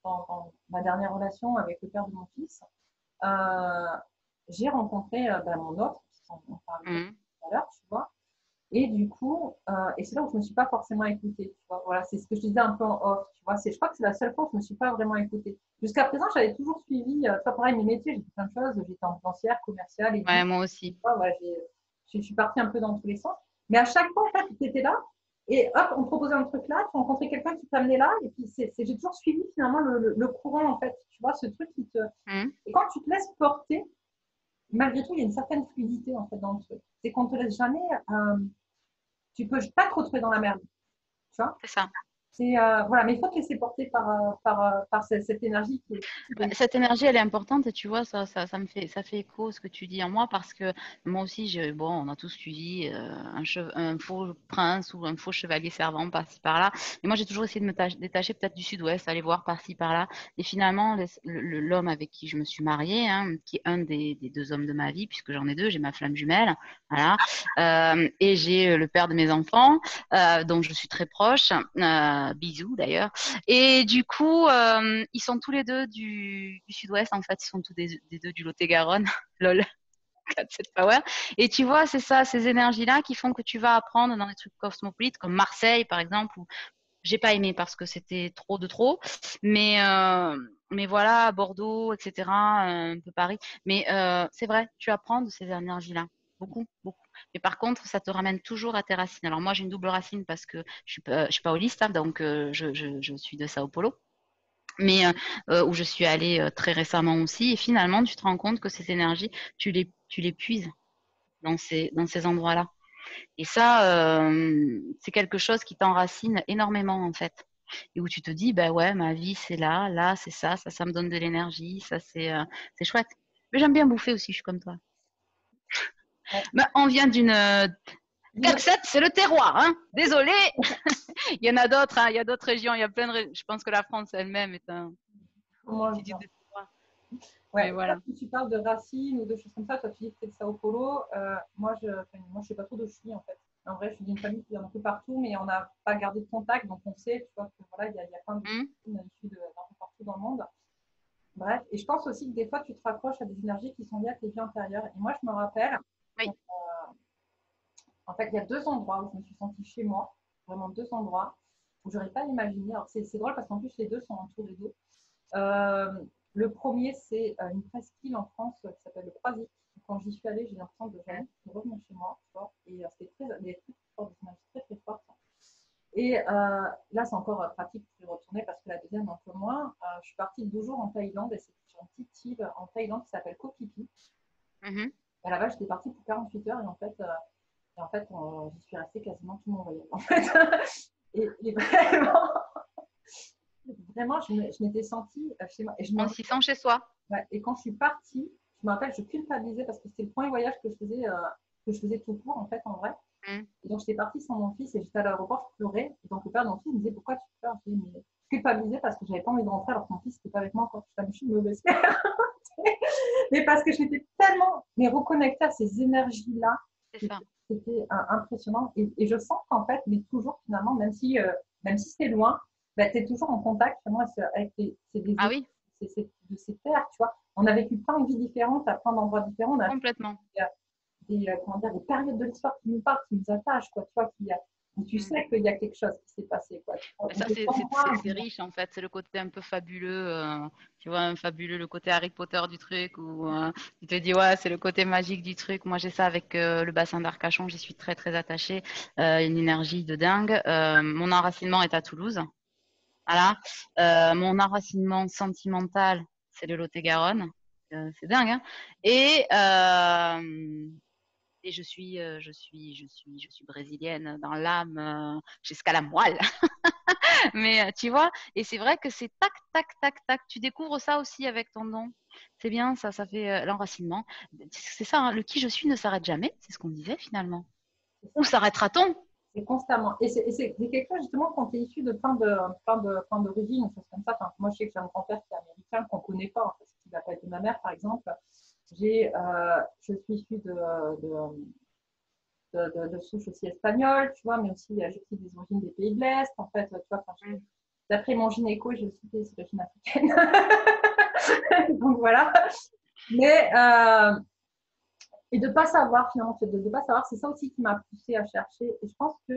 Speaker 1: dans ma dernière relation avec le père de mon fils, euh, j'ai rencontré mon autre, on parlait tout
Speaker 2: Mm.
Speaker 1: à l'heure, tu vois. Et du coup, et c'est là où je ne me suis pas forcément écoutée, tu vois. Voilà, c'est ce que je disais un peu en off, tu vois. Je crois que c'est la seule fois où je ne me suis pas vraiment écoutée. Jusqu'à présent, j'avais toujours suivi, toi, pareil, mes métiers, j'ai fait plein de choses, j'étais ambulancière, commerciale, et
Speaker 2: Ouais, moi aussi.
Speaker 1: je suis partie un peu dans tous les sens. Mais à chaque fois, en fait, tu étais là. Et hop, on te proposait un truc là, tu rencontrais quelqu'un qui t'amenait là, et puis j'ai toujours suivi finalement le courant, en fait. Tu vois, ce truc qui te… Et quand tu te laisses porter, malgré tout, il y a une certaine fluidité, en fait, dans le truc. C'est qu'on ne te laisse jamais… tu peux pas te retrouver dans la merde, tu vois.
Speaker 2: C'est ça.
Speaker 1: Voilà, mais il faut te laisser porter par cette énergie qui est…
Speaker 2: Cette énergie, elle est importante et tu vois, ça ça fait écho ce que tu dis en moi parce que moi aussi, bon, on a tous suivi un faux prince ou un faux chevalier servant par-ci par-là. Et moi, j'ai toujours essayé de me détacher peut-être du sud-ouest, aller voir par-ci par-là. Et finalement, l'homme avec qui je me suis mariée, hein, qui est un des deux hommes de ma vie, puisque j'en ai deux, j'ai ma flamme jumelle, voilà, et j'ai le père de mes enfants, dont je suis très proche, bisous d'ailleurs. Et du coup, ils sont tous les deux du sud-ouest, en fait. Ils sont tous des deux du Lot-et-Garonne. Lol, 4-7 power. Et tu vois, c'est ça, ces énergies-là qui font que tu vas apprendre dans des trucs cosmopolites, comme Marseille, par exemple, où j'ai pas aimé parce que c'était trop de trop. Mais voilà, Bordeaux, etc., un peu Paris. Mais c'est vrai, tu apprends de ces énergies-là. Beaucoup, beaucoup. Mais par contre, ça te ramène toujours à tes racines. Alors moi, j'ai une double racine parce que je suis pas holiste, hein, donc je suis de Sao Paulo, mais où je suis allée très récemment aussi. Et finalement, tu te rends compte que ces énergies, tu les puises dans ces endroits-là. Et ça, c'est quelque chose qui t'enracine énormément, en fait. Et où tu te dis, bah ouais, ma vie, c'est là, là, c'est ça me donne de l'énergie, ça, c'est chouette. Mais j'aime bien bouffer aussi, je suis comme toi. Bah, on vient d'une 4-7, c'est le terroir, hein. Désolé. Il y en a d'autres, hein. Il y a d'autres régions, il y a plein de je pense que la France elle-même est un petit de terroir. Mais
Speaker 1: Ouais,
Speaker 2: voilà.
Speaker 1: quand tu parles de racines ou de choses comme ça, toi tu dis que c'est de Sao Paulo. Moi, je sais pas trop d'où je suis en fait. En vrai, je suis d'une famille qui est un peu partout, mais on n'a pas gardé de contact, donc on sait, tu vois, que voilà, il y a plein de
Speaker 2: Mmh.
Speaker 1: racines issues d'un peu partout dans le monde. Bref, et je pense aussi que des fois, tu te raccroches à des énergies qui sont liées à tes vies antérieures. Et moi, je me rappelle,
Speaker 2: Oui.
Speaker 1: en fait, il y a deux endroits où je me suis sentie chez moi, vraiment deux endroits où j'aurais pas imaginé. Alors, c'est drôle parce qu'en plus, les deux sont entourés d'eau. Euh, le premier, c'est une presqu'île en France qui s'appelle le Croisic. Quand j'y suis allée, j'ai l'impression de jamais revenir chez moi. Tu vois, et c'était très, très fortes. Et là, c'est encore pratique pour y retourner parce que la deuxième, un peu moins. Je suis partie 2 jours en Thaïlande et c'était sur une petite île en Thaïlande qui s'appelle Koh Phi Phi.
Speaker 2: Mmh.
Speaker 1: Et là-bas, j'étais partie pour 48 heures et en fait j'y suis restée quasiment tout mon voyage. En fait. et vraiment, vraiment, je m'étais sentie chez moi. Et
Speaker 2: On s'y sent chez soi.
Speaker 1: ouais, et quand je suis partie, je me rappelle, je culpabilisais parce que c'était le premier voyage que je faisais tout court, en fait, en vrai.
Speaker 2: Mmh.
Speaker 1: Et donc, j'étais partie sans mon fils et j'étais à l'aéroport, je pleurais. Et donc, le père de mon fils me disait, pourquoi tu pleures? Mais je culpabilisais parce que j'avais pas envie de rentrer alors que mon fils n'était pas avec moi quand je suis une mauvaise mère. Mais parce que j'étais tellement reconnectée à ces énergies-là,
Speaker 2: C'est ça.
Speaker 1: c'était impressionnant. Et je sens qu'en fait, mais toujours finalement, même si c'est loin, bah, tu es toujours en contact moi, avec
Speaker 2: Ah oui,
Speaker 1: de ces terres, tu vois. On a vécu plein de vies différentes, à plein d'endroits différents. On a
Speaker 2: complètement.
Speaker 1: comment dire, des périodes de l'histoire qui nous parlent, qui nous attachent, quoi, tu vois, où tu
Speaker 2: Mmh.
Speaker 1: sais qu'il y a quelque chose qui s'est passé, quoi.
Speaker 2: Ça, c'est riche, en fait. C'est le côté un peu fabuleux. Tu vois, un fabuleux, le côté Harry Potter du truc, où tu te dis, ouais, c'est le côté magique du truc. Moi, j'ai ça avec le bassin d'Arcachon. J'y suis très, très attachée. Une énergie de dingue. Mon enracinement est à Toulouse. Voilà. Mon enracinement sentimental, c'est le Lot-et-Garonne. C'est dingue, hein. Et je suis brésilienne dans l'âme jusqu'à la moelle. Mais tu vois, et c'est vrai que c'est tac, tac, tac, tac. Tu découvres ça aussi avec ton don. C'est bien, ça fait l'enracinement. C'est ça, hein, le qui je suis ne s'arrête jamais. C'est ce qu'on disait finalement. Où s'arrêtera-t-on?
Speaker 1: c'est constamment. Et c'est quelque chose, justement, quand tu es issu de plein d'origines, ou choses comme ça. Enfin, moi, je sais que j'ai un grand-père qui est américain, qu'on ne connaît pas, parce qu'il n'a pas été ma mère, par exemple. Je suis issue de souche aussi espagnole, tu vois, mais aussi j'ai aussi des origines des pays de l'Est, en fait, tu vois, d'après mon gynéco, j'ai aussi des origines africaines. Donc voilà. Mais, et de ne pas savoir, finalement, de ne pas savoir, c'est ça aussi qui m'a poussée à chercher. Et je pense que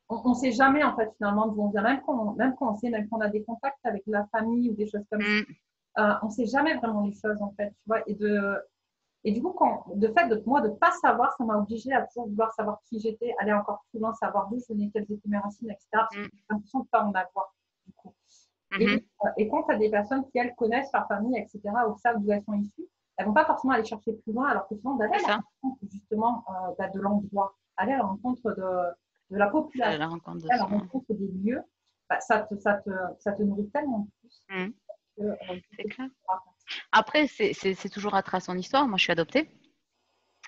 Speaker 1: on ne sait jamais, en fait, finalement, d'où on vient, même quand on sait, même quand on a des contacts avec la famille ou des choses comme ça. On ne sait jamais vraiment les choses, en fait, tu vois, Et du coup, de fait de moi de ne pas savoir, ça m'a obligée à toujours vouloir savoir qui j'étais, aller encore plus loin, savoir d'où je venais, quelles étaient mes racines, etc. Parce que j'ai l'impression de ne pas en avoir, du coup. Et quand tu as des personnes qui, elles, connaissent leur famille, etc., ou savent d'où elles sont issues, elles ne vont pas forcément aller chercher plus loin, alors que souvent, d'aller à la rencontre, justement, de l'endroit, aller à la rencontre de la population,
Speaker 2: la rencontre de
Speaker 1: à la
Speaker 2: soi.
Speaker 1: rencontre des lieux, bah, ça te nourrit tellement plus.
Speaker 2: C'est clair. Après, c'est toujours à travers son histoire. Moi, je suis adoptée.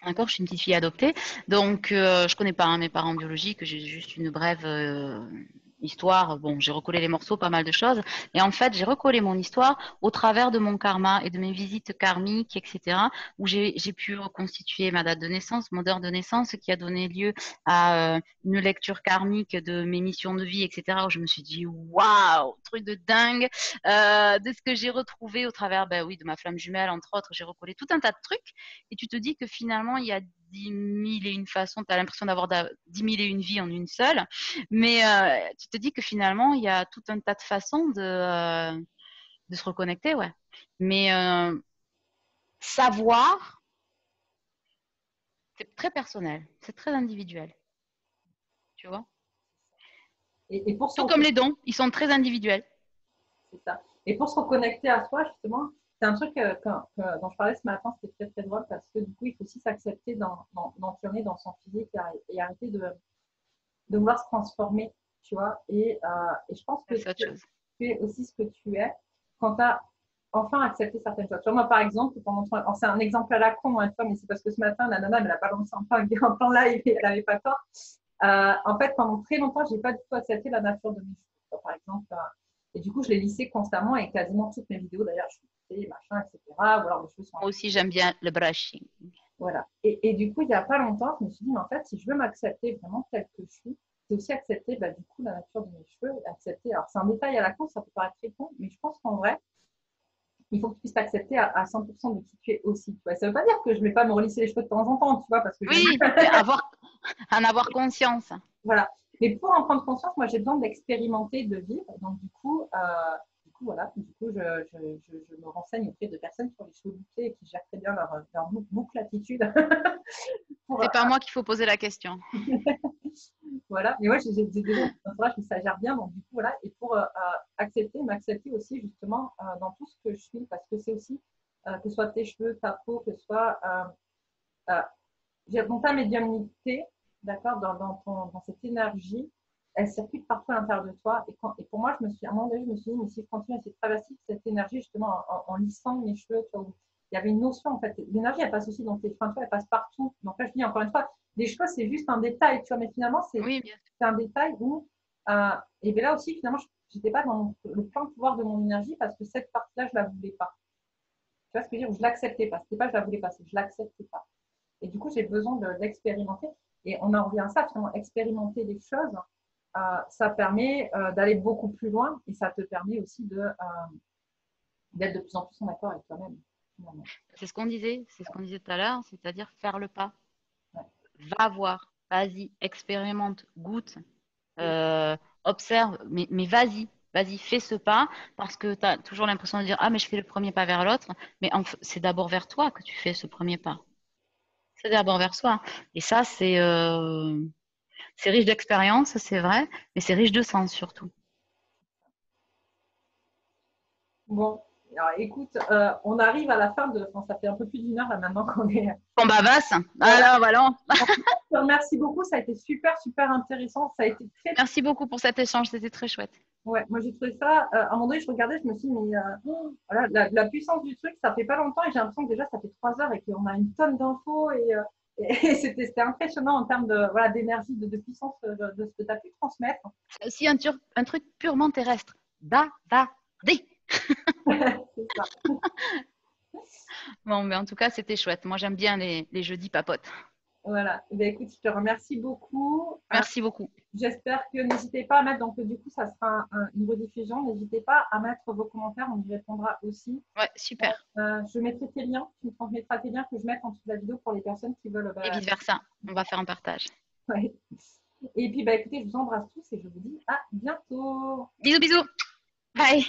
Speaker 2: D'accord, je suis une petite fille adoptée. Donc, je connais pas mes parents biologiques. J'ai juste une brève histoire. Bon, j'ai recollé les morceaux, pas mal de choses. Et en fait, j'ai recollé mon histoire au travers de mon karma et de mes visites karmiques, etc., où j'ai pu reconstituer ma date de naissance, mon heure de naissance, qui a donné lieu à une lecture karmique de mes missions de vie, etc., où je me suis dit, waouh, truc de dingue, de ce que j'ai retrouvé au travers, ben oui, de ma flamme jumelle, entre autres. J'ai recollé tout un tas de trucs. Et tu te dis que finalement, il y a 10 000 et une façons, tu as l'impression d'avoir 10 000 et une vies en une seule, mais tu te dis que finalement, il y a tout un tas de façons de se reconnecter, ouais. Mais savoir, c'est très personnel, c'est très individuel, tu vois.
Speaker 1: Et pour
Speaker 2: Tout comme les dons, ils sont très individuels.
Speaker 1: C'est ça. Et pour se reconnecter à soi, justement, c'est un truc dont je parlais ce matin, c'était très très drôle parce que du coup, il faut aussi s'accepter dans qui on est, dans son physique et arrêter de vouloir se transformer, tu vois. Et je pense que tu es aussi ce que tu es quand tu as enfin accepté certaines choses. Tu vois, moi, par exemple, c'est un exemple à la con, hein, mais c'est parce que ce matin, la nana, elle a balancé en plan live et elle n'avait pas tort. En fait, pendant très longtemps, je n'ai pas du tout accepté la nature de mes cheveux. Par exemple, et du coup, je les lissais constamment et quasiment toutes mes vidéos, d'ailleurs, je faisais machin, etc. Ou alors mes cheveux sont.
Speaker 2: Moi aussi, j'aime bien le brushing.
Speaker 1: Voilà. Et du coup, il n'y a pas longtemps, je me suis dit, mais en fait, si je veux m'accepter vraiment telle que je suis, c'est aussi accepter, bah, du coup, la nature de mes cheveux. Accepter. Alors, c'est un détail à la con, ça peut paraître très con, mais je pense qu'en vrai, il faut que tu puisses t'accepter à 100% de qui tu es aussi. Tu vois. Ça ne veut pas dire que je ne vais pas me relisser les cheveux de temps en temps, tu vois, parce que
Speaker 2: oui, en avoir conscience.
Speaker 1: Voilà. Mais pour en prendre conscience, moi, j'ai besoin d'expérimenter, de vivre. Donc, voilà. Du coup, je me renseigne auprès de personnes qui ont les cheveux bouclés et qui gèrent très bien leur bouclatitude.
Speaker 2: C'est pas moi qu'il faut poser la question.
Speaker 1: Voilà. Mais moi, j'ai déjà un entourage qui ça gère bien. Donc, du coup, voilà. Et pour m'accepter aussi, justement, dans tout ce que je suis, parce que c'est aussi, que ce soit tes cheveux, ta peau, que ce soit. Dans ta médiumnité, d'accord, dans cette énergie, elle circule partout à l'intérieur de toi. Et pour moi, à un moment donné, je me suis dit, mais si je continue à essayer de traverser cette énergie, justement, en lissant mes cheveux, tu vois, il y avait une notion, en fait. L'énergie, elle passe aussi dans tes cheveux, elle passe partout. Donc là, je dis encore une fois, les cheveux, c'est juste un détail, tu vois, mais finalement, c'est un détail où, et bien là aussi, finalement, je n'étais pas dans le plein pouvoir de mon énergie parce que cette partie-là, je ne la voulais pas. Tu vois ce que je veux dire? Je ne l'acceptais pas. Ce n'était pas que je la voulais pas, c'est que je ne l'acceptais pas. Et du coup, j'ai besoin d'expérimenter. Et on en revient à ça, finalement, expérimenter des choses, ça permet d'aller beaucoup plus loin et ça te permet aussi d'être de plus en plus en accord avec toi-même.
Speaker 2: C'est ce qu'on disait tout à l'heure, c'est-à-dire faire le pas.
Speaker 1: Ouais.
Speaker 2: Va voir, vas-y, expérimente, goûte, observe, mais vas-y. Vas-y, fais ce pas parce que tu as toujours l'impression de dire ah mais je fais le premier pas vers l'autre, mais c'est d'abord vers toi que tu fais ce premier pas. C'est d'abord vers soi. Et ça, c'est riche d'expérience, c'est vrai, mais c'est riche de sens surtout.
Speaker 1: Bon, alors écoute, on arrive à la fin ça fait un peu plus d'une heure là maintenant qu'on est.
Speaker 2: Bon bah vaste,
Speaker 1: Voilà.
Speaker 2: alors voilà.
Speaker 1: Je te remercie beaucoup, ça a été super, super intéressant. Ça a été très.
Speaker 2: Merci beaucoup pour cet échange, c'était très chouette.
Speaker 1: Ouais, moi j'ai trouvé ça. À un moment donné, je regardais, je me suis dit, mais voilà, la puissance du truc, ça fait pas longtemps et j'ai l'impression que déjà ça fait 3 heures et qu'on a une tonne d'infos et c'était impressionnant en termes de voilà d'énergie, de puissance de ce que tu as pu transmettre.
Speaker 2: C'est aussi un truc purement terrestre. Bavarder.
Speaker 1: C'est ça.
Speaker 2: Bon, mais en tout cas, c'était chouette. Moi, j'aime bien les jeudis papotes.
Speaker 1: Voilà. Eh bien, écoute, je te remercie beaucoup.
Speaker 2: Merci beaucoup.
Speaker 1: J'espère que n'hésitez pas à mettre, donc du coup, ça sera une rediffusion. N'hésitez pas à mettre vos commentaires, on y répondra aussi.
Speaker 2: Ouais, super.
Speaker 1: Je mettrai tes liens, tu me transmettras tes liens que je mette en dessous de la vidéo pour les personnes qui veulent.
Speaker 2: Et vice-versa. On va faire un partage.
Speaker 1: Ouais. Et puis, écoutez, je vous embrasse tous et je vous dis à bientôt.
Speaker 2: Bisous, bisous. Bye.